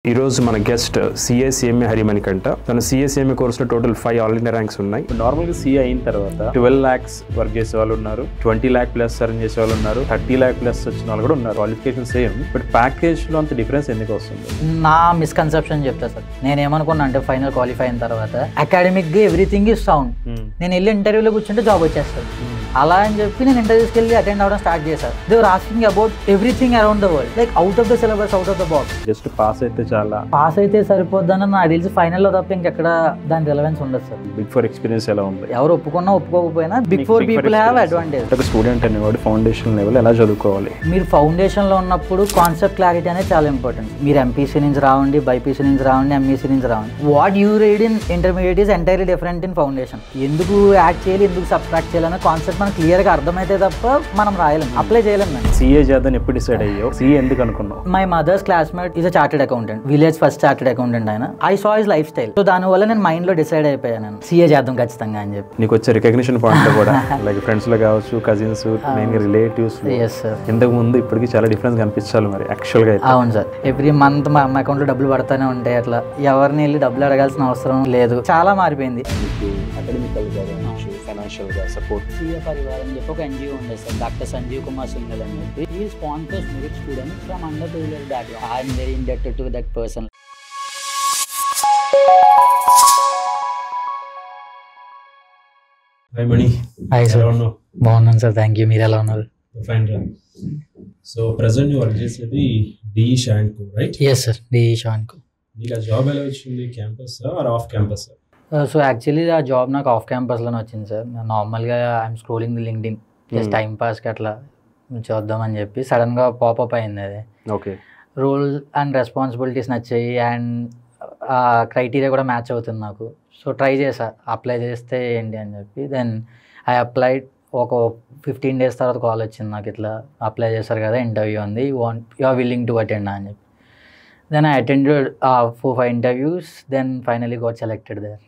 ఈ రోజు మన గెస్ట్ సిఏ హరిమణికంట. తన సిఏ కోర్సులో టోటల్ 5 ఆల్ ఇండియా ర్యాంక్స్ ఉన్నాయి. నార్మల్గా సిఏ అయిన తర్వాత 12 lakhs వర్క్ చేసే వాళ్ళు ఉన్నారు, 20 lakh ప్లస్ ఎర్న్ చేసే వాళ్ళు ఉన్నారు, 30 lakh ప్లస్ వచ్చిన వాళ్ళు కూడా ఉన్నారు. క్వాలిఫికేషన్ సేమ్, బట్ ప్యాకేజ్ లో అంత డిఫరెన్స్ ఎందుకు వస్తుంది? నా మిస్కన్సెప్షన్ చెప్తా సార్. నేను ఏమనుకున్నా అంటే ఫైనల్ క్వాలిఫై అయిన తర్వాత అకాడమిక్ గా ఎవ్రీథింగ్ ఈజ్ సౌండ్, నేను వెళ్ళి ఇంటర్వ్యూలో కూర్చుంటే జాబ్ వచ్చేస్తుంది అలా అని చెప్పి నేను ఇంటర్వ్యూస్కి వెళ్ళి అటెండ్ అవ్వడం స్టార్ట్ చేశాను. They were asking about everything around the world, like out of the syllabus, out of the box. Just pass అయితే చాలా, పాస్ అయితే సరిపోద్దని నాకు తెలిసి ఫైనల్లో తప్ప ఇంకెక్కడ దాని రిలవెన్స్ ఉండదు సార్. బిగ్ ఫోర్ ఎక్స్పీరియన్స్ ఎలా ఉంది? ఎవరు ఒప్పుకున్నా ఒప్పుకోకపోయినా big four people have advantage. ఒక స్టూడెంట్ అనేవాడు ఫౌండేషన్ లెవెల్ ఎలా చదువుకోవాలి? మీరు ఫౌండేషన్లో ఉన్నప్పుడు కాన్సెప్ట్ క్లారిటీ అనేది చాలా ఇంపార్టెంట్. మీరు ఎంపీసీ నుంచి రావండి, బైపీసీ నుంచి రావండి, ఎంఈసీ నుంచి రావండి. What you read in intermediate is entirely different in foundation. ఎందుకు యాడ్ చేయాలి, ఎందుకు సబ్ట్రాక్ట్ చేయాలనే కాన్సెప్ట్ మనకు క్లియర్గా అర్థమైతే తప్ప మనం రాయలేం, అప్లై చేయలేం. సిఏ చేద్దాం ఎప్పుడు డిసైడ్ అయ్యో? సిఏ ఎందుకు అనుకున్నావు? My mother's classmate is a chartered accountant, village first chartered accountant ఆయన. I saw his life style, so దానివల్ల నేను మైండ్ లో డిసైడ్ అయిపోయాను నేను సిఏ చేద్దాం ఖచ్చితంగా అని చెప్పి. నీకు వచ్చే రికగ్నిషన్ పాయింట్ కూడా లైక్ ఫ్రెండ్స్ లో కావచ్చు, కజిన్స్, మెయిన్ రిలేటివ్స్, ఇంతకు ముందు ఇప్పటికి చాలా డిఫరెన్స్ కనిపించాలి మరి యాక్చువల్ గా. అవును సార్, ఎవ్రీ మంత్ మా అకౌంట్ లో డబ్బులు పడతానే ఉంటాయి. అట్లా ఎవరిని వెళ్ళి డబ్బులు అడగాల్సిన అవసరం లేదు, చాలా మారిపోయింది. ఫైనాన్షియల్ గా సపోర్ట్ సిఏ పరివారం అని చెప్పి ఒక ఎన్జిఓ ఉంది సార్, డాక్టర్ సంజీవ్ కుమార్ సింగల్ అని చెప్పి. ఈ sponsors merit students from under privileged background. I'm very indebted to that person. Hi Mani. Hi sir. బాగున్నాను సార్, థ్యాంక్ యూ. మీరు ఎలా ఉన్నారు? ఫైన్ రా. సో ప్రెజెంట్ వర్క్ చేసేది DE Shaw and Co, right? Yes sir, DE Shaw and Co. నీకు ఆ జాబ్ ఎలా వచ్చింది? Campus or off campus? So actually ఆ జాబ్ నాకు ఆఫ్ క్యాంపస్లోనే వచ్చింది సార్. నార్మల్గా I'm scrolling the LinkedIn, just time పాస్కి అట్లా చూద్దామని చెప్పి సడన్గా పాపప్ అయింది అది. ఓకే. రోల్ అండ్ రెస్పాన్సిబిలిటీస్ నచ్చాయి అండ్ క్రైటీరియా కూడా మ్యాచ్ అవుతుంది నాకు. సో ట్రై చేసా, అప్లై చేస్తే ఏంటి అని చెప్పి. Then I applied. ఒక 15 days తర్వాత కాల్ వచ్చింది నాకు, ఇట్లా అప్లై చేశారు కదా, ఇంటర్వ్యూ ఉంది, you are willing to attend అని చెప్పి. Then I attended 4-5 interviews, then finally got selected there.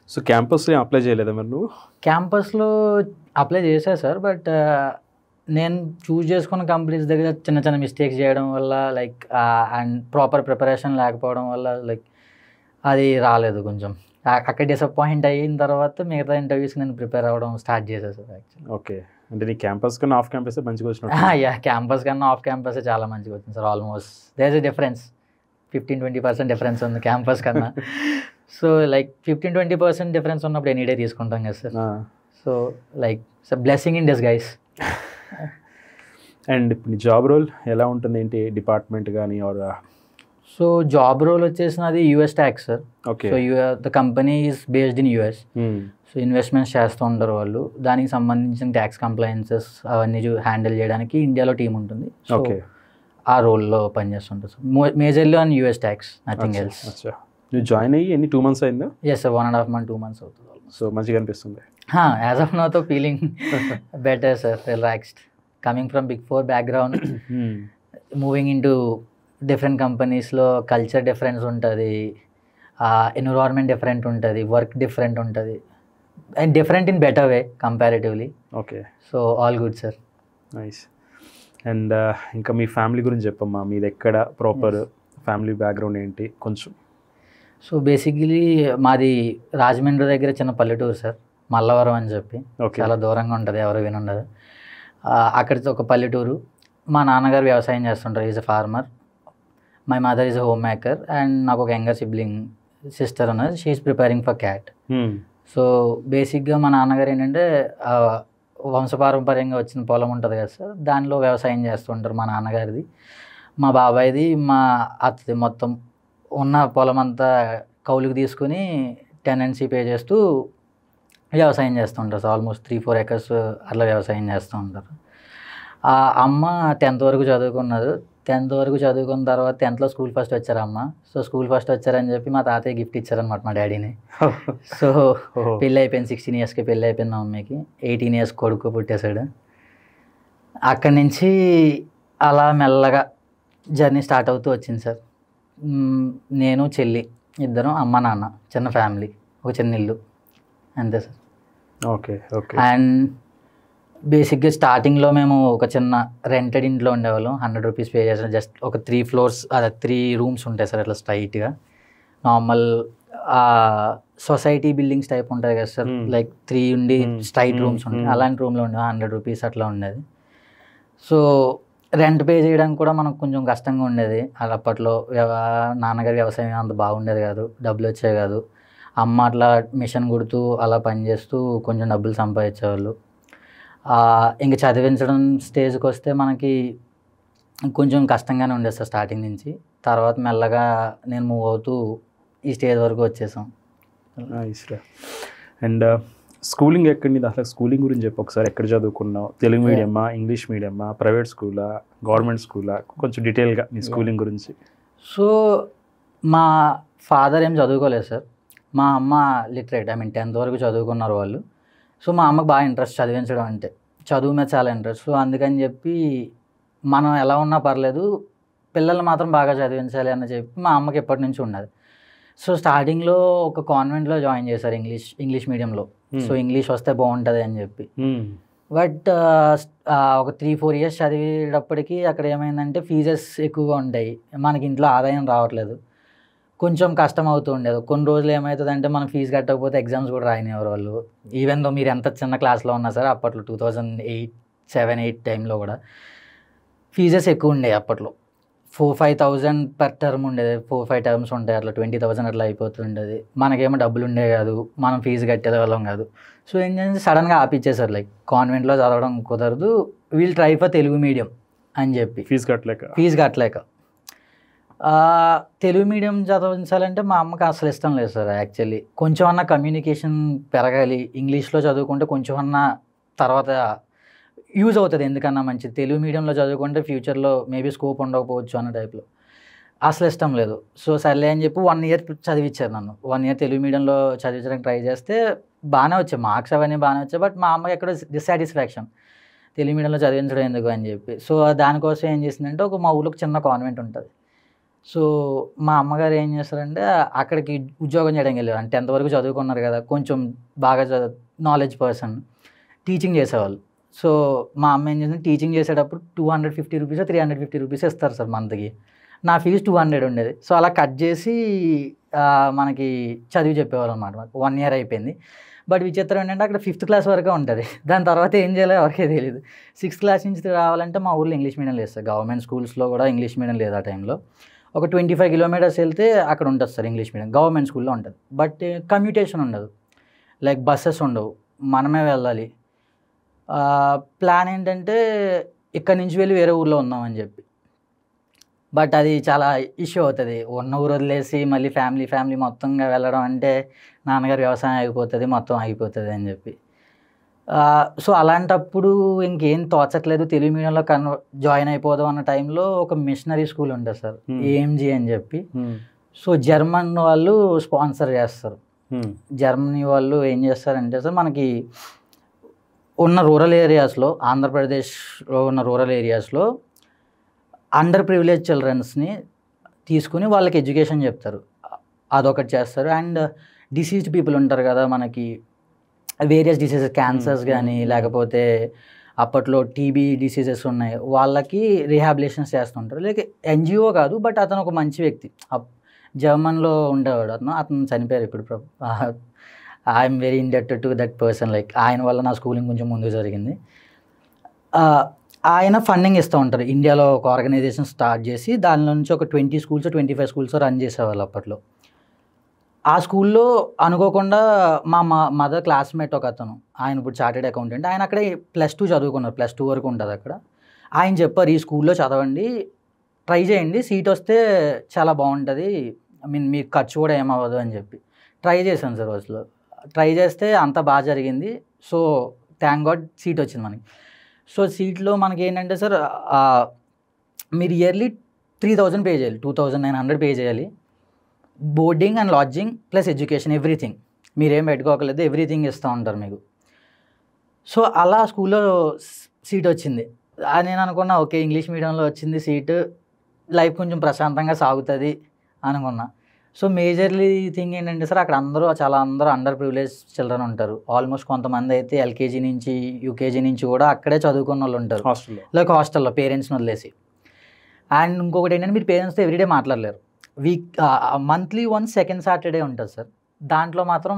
So క్యాంపస్లో అప్లై చేయలేదా మరి నువ్వు? క్యాంపస్లో అప్లై చేశా సార్, బట్ నేను చూస్ చేసుకున్న కంపెనీస్ దగ్గర చిన్న చిన్న మిస్టేక్స్ చేయడం వల్ల, లైక్ అండ్ ప్రాపర్ ప్రిపరేషన్ లేకపోవడం వల్ల, లైక్ అది రాలేదు. కొంచెం అక్కడ డిసప్పాయింట్ అయిన తర్వాత మిగతా ఇంటర్వ్యూస్కి నేను ప్రిపేర్ అవ్వడం స్టార్ట్ చేశాను సార్ యాక్చువల్లీ. ఓకే, అంటే నీ క్యాంపస్ కన్నా ఆఫ్ క్యాంపస్ మంచిగా వచ్చిన? యా, క్యాంపస్ కన్నా ఆఫ్ క్యాంపస్ చాలా మంచిగా వచ్చింది sir. Almost there is a difference, 15-20% difference ఉంది క్యాంపస్ కన్నా. సో లైక్ 15-20% డిఫరెన్స్ ఉన్నప్పుడు ఎనీ డే తీసుకుంటాం కదా sir. So like blessing in disguise. And ఇప్పుడు నీ జాబ్ రోల్ ఎలా ఉంటుంది, ఏంటి డిపార్ట్మెంట్ కానీ? ఆర్ సో జాబ్ రోల్ వచ్చేసినది US tax sir. Okay. So the company is based in US. So investments చేస్తూ ఉంటారు వాళ్ళు. దానికి సంబంధించిన ట్యాక్స్ కంప్లైన్సెస్ అవన్నీ హ్యాండిల్ చేయడానికి ఇండియాలో టీం ఉంటుంది. సో ఆ రోల్లో పనిచేస్తుంటారు sir, majorly on US tax, nothing else. నువ్వు జాయిన్ అయ్యి ఎన్ని 2 months అయిందా? ఎస్ సార్, 1.5 month 2 months అవుతుంది. సో మంచిగా అనిపిస్తుంది? యాజ్ ఆఫ్ నౌ తో feeling better sir, relaxed. Coming from big four background, moving in to different కంపెనీస్లో కల్చర్ డిఫరెన్స్ ఉంటుంది, ఎన్విరాన్మెంట్ డిఫరెంట్ ఉంటుంది, వర్క్ డిఫరెంట్ ఉంటుంది, and different in better way comparatively. Okay. So all good sir. Nice. And ఇంకా మీ family గురించి చెప్పమ్మా, మీది ఎక్కడ proper family background ఏంటి కొంచెం? సో బేసికలీ మాది రాజమండ్రి దగ్గర చిన్న పల్లెటూరు సార్, మల్లవరం అని చెప్పి. చాలా దూరంగా ఉంటుంది, ఎవరు వినుండదు. అక్కడితో ఒక పల్లెటూరు. మా నాన్నగారు వ్యవసాయం చేస్తుంటారు, is a farmer. My mother is a home maker and నాకు ఒక యంగర్ సిబ్లింగ్ సిస్టర్ ఉన్నది, she is preparing for CAT. So బేసిక్గా మా నాన్నగారు ఏంటంటే వంశపారంపర్యంగా వచ్చిన పొలం ఉంటుంది కదా సార్, దానిలో వ్యవసాయం చేస్తుంటారు మా నాన్నగారిది. మా బాబాయ్ది, మా అత్తది మొత్తం ఉన్న పొలం అంతా కౌలుకి తీసుకుని టెనెన్సీ పే చేస్తూ వ్యవసాయం చేస్తుంటారు సార్. ఆల్మోస్ట్ 3-4 acres అట్లా వ్యవసాయం చేస్తూ ఉంటారు. అమ్మ 10th వరకు చదువుకున్నారు. 10th వరకు చదువుకున్న తర్వాత 10thలో స్కూల్ ఫస్ట్ వచ్చారు అమ్మ. సో స్కూల్ ఫస్ట్ వచ్చారని చెప్పి మా తాతయ్య గిఫ్ట్ ఇచ్చారనమాట మా డాడీని. సో పెళ్ళి అయిపోయింది, 16 yearsకి పెళ్ళి అయిపోయింది మా అమ్మకి. 18 years కొడుకు పుట్టేశాడు. అక్కడి నుంచి అలా మెల్లగా జర్నీ స్టార్ట్ అవుతూ వచ్చింది సార్. నేను చెల్లి ఇద్దరం, అమ్మ నాన్న, చిన్న ఫ్యామిలీ, ఒక చిన్న ఇల్లు, అంతే సార్. ఓకే. ఓకే. అండ్ బేసిక్గా స్టార్టింగ్లో మేము ఒక చిన్న రెంటెడ్ ఇంట్లో ఉండేవాళ్ళం. 100 రూపీస్ పే చేసాం. జస్ట్ ఒక 3 ఫ్లోర్స్ అదే 3 రూమ్స్ ఉంటాయి సార్ అట్లా స్ట్రైట్గా. నార్మల్ సొసైటీ బిల్డింగ్స్ టైప్ ఉంటాయి కదా సార్, లైక్ 3 ఉండి స్ట్రైట్ రూమ్స్ ఉంటాయి, అలాంటి రూమ్లో ఉండేవి. 100 రూపీస్ అట్లా ఉండేది. సో రెంట్ పే చేయడానికి కూడా మనకు కొంచెం కష్టంగా ఉండేది. అది అప్పట్లో నాన్నగారి వ్యవసాయం అంత బాగుండేది కాదు, డబ్బులు వచ్చేవి కాదు. అమ్మ అట్లా మిషన్ కుడుతూ అలా పనిచేస్తూ కొంచెం డబ్బులు సంపాదించేవాళ్ళు. ఇంక చదివించడం స్టేజ్కి వస్తే మనకి కొంచెం కష్టంగానే ఉండేది సార్ స్టార్టింగ్ నుంచి. తర్వాత మెల్లగా నేను మూవ్ అవుతూ ఈ స్టేజ్ వరకు వచ్చేసాం. అండ్ స్కూలింగ్ ఎక్కడి నుంచి అసలు? స్కూలింగ్ గురించి చెప్పు ఒకసారి. ఎక్కడ చదువుకున్నావు? తెలుగు మీడియమా, ఇంగ్లీష్ మీడియమా, ప్రైవేట్ స్కూలా, గవర్నమెంట్ స్కూలా? కొంచెం డీటెయిల్గా నీ స్కూలింగ్ గురించి. సో మా ఫాదర్ ఏం చదువుకోలేదు సార్. మా అమ్మ లిటరేట్, 10th వరకు చదువుకున్నారు వాళ్ళు. సో మా అమ్మకు బాగా ఇంట్రెస్ట్ చదివించడం అంటే, చదువు మీద చాలా ఇంట్రెస్ట్. సో అందుకని చెప్పి మనం ఎలా ఉన్నా పర్లేదు, పిల్లలు మాత్రం బాగా చదివించాలి అని చెప్పి మా అమ్మకి ఎప్పటి నుంచి ఉన్నది. సో స్టార్టింగ్లో ఒక కాన్వెంట్లో జాయిన్ చేశారు ఇంగ్లీష్ మీడియంలో. సో ఇంగ్లీష్ వస్తే బాగుంటుంది అని చెప్పి. బట్ ఒక 3-4 ఇయర్స్ చదివేటప్పటికి అక్కడ ఏమైందంటే ఫీజెస్ ఎక్కువగా ఉంటాయి, మనకి ఇంట్లో ఆదాయం రావట్లేదు, కొంచెం కష్టం అవుతూ ఉండేది. కొన్ని రోజులు ఏమవుతుందంటే మనం ఫీజు కట్టకపోతే ఎగ్జామ్స్ కూడా రాయనివ్వరు వాళ్ళు. ఈవెన్ దో మీరు ఎంత చిన్న క్లాస్లో ఉన్నా సరే, అప్పట్లో 2007-8 టైంలో కూడా ఫీజెస్ ఎక్కువ ఉండేవి. అప్పట్లో 4-5,000 పర్ టర్మ్ ఉండేది. 4-5 టర్మ్స్ ఉంటాయి, అట్లా 20,000 అట్లా అయిపోతుండేది. మనకేమో డబ్బులు ఉండేవి కాదు, మనం ఫీజు కట్టేది వాళ్ళం కాదు. సో ఏం చేసి సడన్గా ఆపిచ్చేసారు, లైక్ కాన్వెంట్లో చదవడం కుదరదు, we'll try for Telugu medium అని చెప్పి. ఫీజు కట్టలేక తెలుగు మీడియం చదివించాలంటే మా అమ్మకి అసలు ఇష్టం లేదు సార్. యాక్చువల్లీ కొంచెం అన్నా కమ్యూనికేషన్ పెరగాలి, ఇంగ్లీష్లో చదువుకుంటే కొంచెం అన్నా తర్వాత యూజ్ అవుతుంది, ఎందుకన్నా మంచిది. తెలుగు మీడియంలో చదువుకుంటే ఫ్యూచర్లో మేబీ స్కోప్ ఉండకపోవచ్చు అన్న టైప్లో అసలు ఇష్టం లేదు. సో సర్లే అని చెప్పి 1 ఇయర్ చదివించారు నన్ను. 1 ఇయర్ తెలుగు మీడియంలో చదివించడానికి ట్రై చేస్తే బాగానే వచ్చాయి, మార్క్స్ అవన్నీ బాగానే వచ్చాయి. బట్ మా అమ్మకి ఎక్కడ డిస్సాటిస్ఫాక్షన్, తెలుగు మీడియంలో చదివించడం ఎందుకు అని చెప్పి. సో దానికోసం ఏం చేసిందంటే, మా ఊళ్ళో చిన్న కాన్వెంట్ ఉంటుంది. సో మా అమ్మగారు ఏం చేస్తారంటే అక్కడికి ఉద్యోగం చేయడానికి వెళ్ళారు. అంటే 10th వరకు చదువుకున్నారు కదా, కొంచెం బాగా నాలెడ్జ్ పర్సన్, టీచింగ్ చేసేవాళ్ళు. సో మా అమ్మ ఏం చేసింది, టీచింగ్ చేసేటప్పుడు 250 రూపీస్ 350 రూపీస్ ఇస్తారు సార్ మంత్కి. నా ఫీజు 200 ఉండేది. సో అలా కట్ చేసి మనకి చదివి చెప్పేవాళ్ళు అనమాట. మాకు 1 ఇయర్ అయిపోయింది. బట్ విచిత్రం ఏంటంటే అక్కడ 5th క్లాస్ వరకే ఉంటుంది, దాని తర్వాత ఏం చేయాలో ఎవరికే తెలియదు. 6th క్లాస్ నుంచి రావాలంటే మా ఊళ్ళో ఇంగ్లీష్ మీడియం లేదు సార్. గవర్నమెంట్ స్కూల్స్లో కూడా ఇంగ్లీష్ మీడియం లేదు ఆ టైంలో. ఒక 25 కిలోమీటర్స్ వెళ్తే అక్కడ ఉంటుంది సార్ ఇంగ్లీష్ మీడియం, గవర్నమెంట్ స్కూల్లో ఉంటుంది. బట్ కమ్యూటేషన్ ఉండదు, లైక్ బస్సెస్ ఉండవు, మనమే వెళ్ళాలి. ప్లాన్ ఏంటంటే ఇక్కడి నుంచి వెళ్ళి వేరే ఊర్లో ఉందామని చెప్పి. బట్ అది చాలా ఇష్యూ అవుతుంది, ఉన్న ఊరు వదిలేసి మళ్ళీ ఫ్యామిలీ మొత్తంగా వెళ్ళడం అంటే నాన్నగారు వ్యవసాయం అయిపోతుంది, మొత్తం అయిపోతుంది అని చెప్పి. సో అలాంటప్పుడు ఇంకేం తోచట్లేదు, తెలుగు మీడియంలో జాయిన్ అయిపోదాం అన్న టైంలో ఒక మిషనరీ స్కూల్ ఉంటుంది సార్, ఏఎంజీ అని చెప్పి. సో జర్మన్ వాళ్ళు స్పాన్సర్ చేస్తారు. జర్మనీ వాళ్ళు ఏం చేస్తారంటే సార్, మనకి ఉన్న రూరల్ ఏరియాస్లో, ఆంధ్రప్రదేశ్లో ఉన్న రూరల్ ఏరియాస్లో అండర్ ప్రివిలేజ్ చిల్డ్రన్స్ని తీసుకుని వాళ్ళకి ఎడ్యుకేషన్ చెప్తారు, అదొకటి చేస్తారు. అండ్ డిసీజ్డ్ పీపుల్ ఉంటారు కదా మనకి, వేరియస్ డిసీజెస్, క్యాన్సర్స్ కానీ లేకపోతే అప్పట్లో టీబీ డిసీజెస్ ఉన్నాయి, వాళ్ళకి రీహాబిలేషన్స్ చేస్తుంటారు. లైక్ ఎన్జిఓ కాదు, బట్ అతను ఒక మంచి వ్యక్తి, జర్మన్లో ఉండేవాడు. అతను చనిపోయారు ఇప్పుడు. I'm very indebted to that person. Like ఆయన వల్ల నా స్కూలింగ్ కొంచెం ముందుకు జరిగింది. ఆయన ఫండింగ్ ఇస్తూ ఉంటారు. ఇండియాలో ఒక ఆర్గనైజేషన్ స్టార్ట్ చేసి దానిలో నుంచి ఒక 20 స్కూల్స్ 25 స్కూల్స్ రన్ చేసేవాళ్ళు అప్పట్లో. ఆ స్కూల్లో అనుకోకుండా మా మదర్ క్లాస్మేట్ ఒక అతను, ఆయన ఇప్పుడు చార్టెడ్ అకౌంటెంట్, ఆయన అక్కడే +2 చదువుకున్నారు, +2 వరకు ఉంటుంది అక్కడ. ఆయన చెప్పారు, ఈ స్కూల్లో చదవండి, ట్రై చేయండి, సీట్ వస్తే చాలా బాగుంటుంది, మీకు ఖర్చు కూడా ఏమవ్వదు అని చెప్పి. ట్రై చేశాను సార్ అసలు. ట్రై చేస్తే అంత బాగా జరిగింది. సో థ్యాంక్ గాడ్ సీట్ వచ్చింది మనకి. సో సీట్లో మనకి ఏంటంటే సార్, మీరు ఇయర్లీ 3,000 పే చేయాలి, 2,900 పే చేయాలి. Boarding and lodging plus education, everything, మీరేం పెట్టుకోకలేదు, ఎవ్రీథింగ్ ఇస్తూ ఉంటారు మీకు. సో అలా స్కూల్లో సీట్ వచ్చింది. నేను అనుకున్నా, ఓకే ఇంగ్లీష్ మీడియంలో వచ్చింది సీటు, లైఫ్ కొంచెం ప్రశాంతంగా సాగుతుంది అనుకున్నా. సో మేజర్లీ థింగ్ ఏంటంటే సార్ అక్కడ అందరూ అండర్ ప్రివిలేజ్ చిల్డ్రన్ ఉంటారు. ఆల్మోస్ట్ కొంతమంది అయితే ఎల్కేజీ నుంచి యూకేజీ నుంచి కూడా అక్కడే చదువుకున్న వాళ్ళు ఉంటారు, హాస్టల్లో పేరెంట్స్ని వదిలేసి. అండ్ ఇంకొకటి ఏంటంటే మీరు పేరెంట్స్తో ఎవ్రీడే మాట్లాడలేరు. మంత్లీ వన్స్ సెకండ్ సాటర్డే ఉంటుంది సార్. దాంట్లో మాత్రం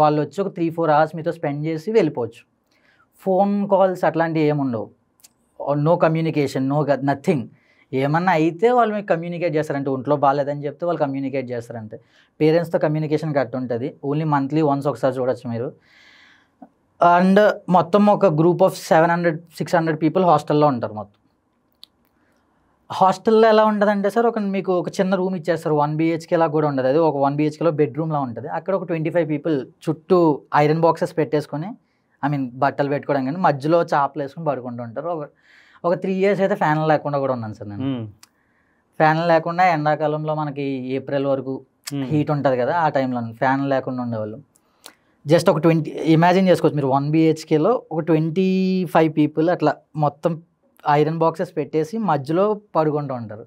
వాళ్ళు వచ్చి ఒక 3-4 hours మీతో స్పెండ్ చేసి వెళ్ళిపోవచ్చు. ఫోన్ కాల్స్ అట్లాంటివి ఏముండవు, నో కమ్యూనికేషన్, నథింగ్. ఏమన్నా అయితే వాళ్ళు మీకు కమ్యూనికేట్ చేస్తారంటే, ఒంట్లో బాగాలేదని చెప్తే వాళ్ళు కమ్యూనికేట్ చేస్తారంటే. పేరెంట్స్తో కమ్యూనికేషన్ కట్ ఉంటుంది. ఓన్లీ మంత్లీ వన్స్ ఒకసారి చూడొచ్చు మీరు. అండ్ మొత్తం ఒక గ్రూప్ ఆఫ్ 700-600 పీపుల్ హాస్టల్లో ఉంటారు మొత్తం. హాస్టల్లో ఎలా ఉంటుందంటే సార్, మీకు ఒక చిన్న రూమ్ ఇచ్చేస్తారు, 1 BHK లా కూడా ఉండదు. అది ఒక 1 BHKలో బెడ్రూమ్లా ఉంటుంది. అక్కడ ఒక 25 పీపుల్ చుట్టూ ఐరన్ బాక్సెస్ పెట్టేసుకొని, బట్టలు పెట్టుకోవడం కానీ మధ్యలో చాపలు వేసుకొని పడుకుంటూ ఉంటారు. ఒక 3 years అయితే ఫ్యాన్ లేకుండా కూడా ఉన్నాను సార్ నేను. ఫ్యాన్ లేకుండా ఎండాకాలంలో మనకి ఏప్రిల్ వరకు హీట్ ఉంటుంది కదా, ఆ టైంలో ఫ్యాన్ లేకుండా ఉండేవాళ్ళు. జస్ట్ ఒక 20 ఇమాజిన్ చేసుకోవచ్చు మీరు, 1 BHKలో ఒక 25 పీపుల్ అట్లా మొత్తం ఐరన్ బాక్సెస్ పెట్టేసి మధ్యలో పడుకుంటూ ఉంటారు.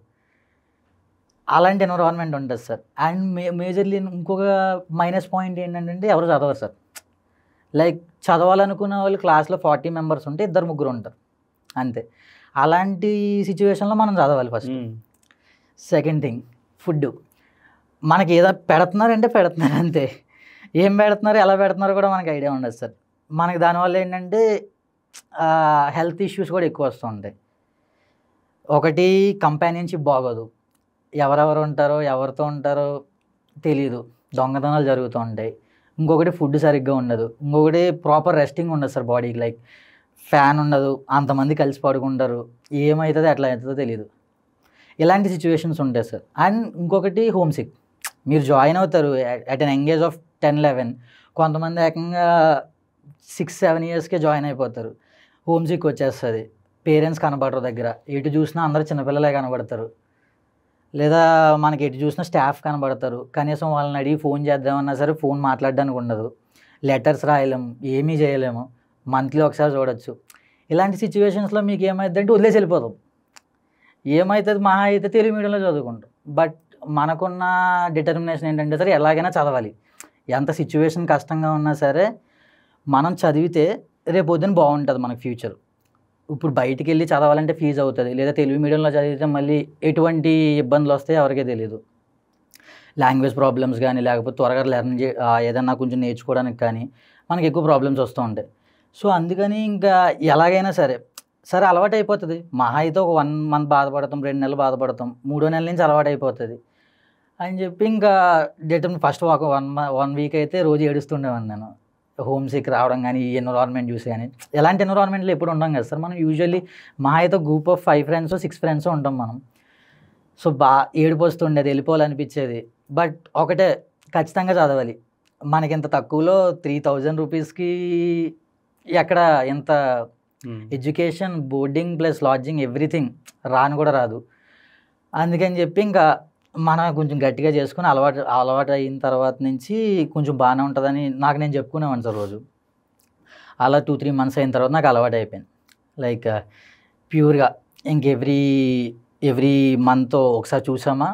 అలాంటి ఎన్విరాన్మెంట్ ఉంటుంది సార్. అండ్ మేజర్లీ ఇంకొక మైనస్ పాయింట్ ఏంటంటే ఎవరు చదవరు సార్. లైక్ చదవాలనుకున్న వాళ్ళు క్లాస్లో 40 members ఉంటే 2-3 ఉంటారు అంతే. అలాంటి సిచ్యువేషన్లో మనం చదవాలి ఫస్ట్. Second thing, food. మనకి ఏదో పెడుతున్నారంటే పెడుతున్నారు అంతే. ఏం పెడుతున్నారు, ఎలా పెడుతున్నారో కూడా మనకి ఐడియా ఉండదు సార్. మనకి దానివల్ల ఏంటంటే హెల్త్ ఇష్యూస్ కూడా ఎక్కువ వస్తూ ఉంటాయి. ఒకటి, కంపానియన్షిప్ బాగోదు, ఎవరెవరు ఉంటారో ఎవరితో ఉంటారో తెలీదు, దొంగతనాలు జరుగుతూ ఉంటాయి. ఇంకొకటి ఫుడ్ సరిగ్గా ఉండదు. ఇంకొకటి ప్రాపర్ రెస్టింగ్ ఉండదు సార్ బాడీకి. లైక్ ఫ్యాన్ ఉండదు, అంతమంది కలిసి పడుకుంటారు, ఏమవుతుందో ఎట్లా అవుతుందో తెలీదు. ఇలాంటి సిచ్యువేషన్స్ ఉంటాయి సార్. అండ్ ఇంకొకటి హోమ్ సిక్. మీరు జాయిన్ అవుతారు at an young age of 10-11, కొంతమంది ఏకంగా 6-7 yearsకే జాయిన్ అయిపోతారు. హోమ్ సిక్ వచ్చేస్తుంది, పేరెంట్స్ కనబడరు దగ్గర, ఎటు చూసినా అందరూ చిన్నపిల్లలే కనబడతారు. లేదా మనకి ఎటు చూసినా స్టాఫ్ కనబడతారు, కనీసం వాళ్ళని అడిగి ఫోన్ చేద్దామన్నా సరే ఫోన్ మాట్లాడడానికి ఉండదు, లెటర్స్ రాయలేము, ఏమీ చేయలేము, మంత్లీ ఒకసారి చూడొచ్చు. ఇలాంటి సిచ్యువేషన్స్లో మీకు ఏమవుతుందంటే వదిలేసి వెళ్ళిపోతాం. ఏమవుతుంది, మహా అయితే తెలుగు మీడియంలో చదువుకుంటాం. బట్ మనకున్న డిటర్మినేషన్ ఏంటంటే సరే ఎలాగైనా చదవాలి, ఎంత సిచ్యువేషన్ కష్టంగా ఉన్నా సరే మనం చదివితే రేపు పొద్దున బాగుంటుంది మనకు ఫ్యూచర్. ఇప్పుడు బయటికి వెళ్ళి చదవాలంటే ఫీజు అవుతుంది, లేదా తెలుగు మీడియంలో చదివితే మళ్ళీ ఎటువంటి ఇబ్బందులు వస్తాయో ఎవరికీ తెలియదు. లాంగ్వేజ్ ప్రాబ్లమ్స్ కానీ, లేకపోతే త్వరగా ఏదన్నా కొంచెం నేర్చుకోవడానికి కానీ మనకి ఎక్కువ ప్రాబ్లమ్స్ వస్తూ ఉంటాయి. సో అందుకని ఇంకా ఎలాగైనా సరే అలవాటు అయిపోతుంది. మహా అయితే ఒక 1 month బాధపడతాం, 2 నెలలు బాధపడతాం, 3వ నెల నుంచి అలవాటు అయిపోతుంది అని చెప్పి ఇంకా ఫస్ట్ ఒక 1 week అయితే రోజు ఏడుస్తుండేవాడిని నేను. హోమ్ సిక్ రావడం కానీ, ఈ ఎన్విరాన్మెంట్ చూసి కానీ. ఎలాంటి ఎన్విరాన్మెంట్లో ఎప్పుడు ఉండం కదా సార్ మనం. యూజువల్లీ మహా అయితే గ్రూప్ ఆఫ్ 5 friends 6 friends ఉంటాం మనం. సో ఏడుపు వస్తుండేది, వెళ్ళిపోవాలనిపించేది. బట్ ఒకటే, ఖచ్చితంగా చదవాలి. మనకి ఇంత తక్కువలో 3000 రూపీస్కి ఎక్కడ ఎంత education, boarding plus lodging everything రాను కూడా రాదు. అందుకని చెప్పి ఇంకా మనం కొంచెం గట్టిగా చేసుకుని అలవాటు అయిన తర్వాత నుంచి కొంచెం బాగానే ఉంటుందని నేను చెప్పుకునేవాడిని సార్ రోజు. అలా 2-3 months అయిన తర్వాత నాకు అలవాటు అయిపోయింది. లైక్ ప్యూర్గా ఇంక ఎవ్రీ మంత్ ఒకసారి చూసామా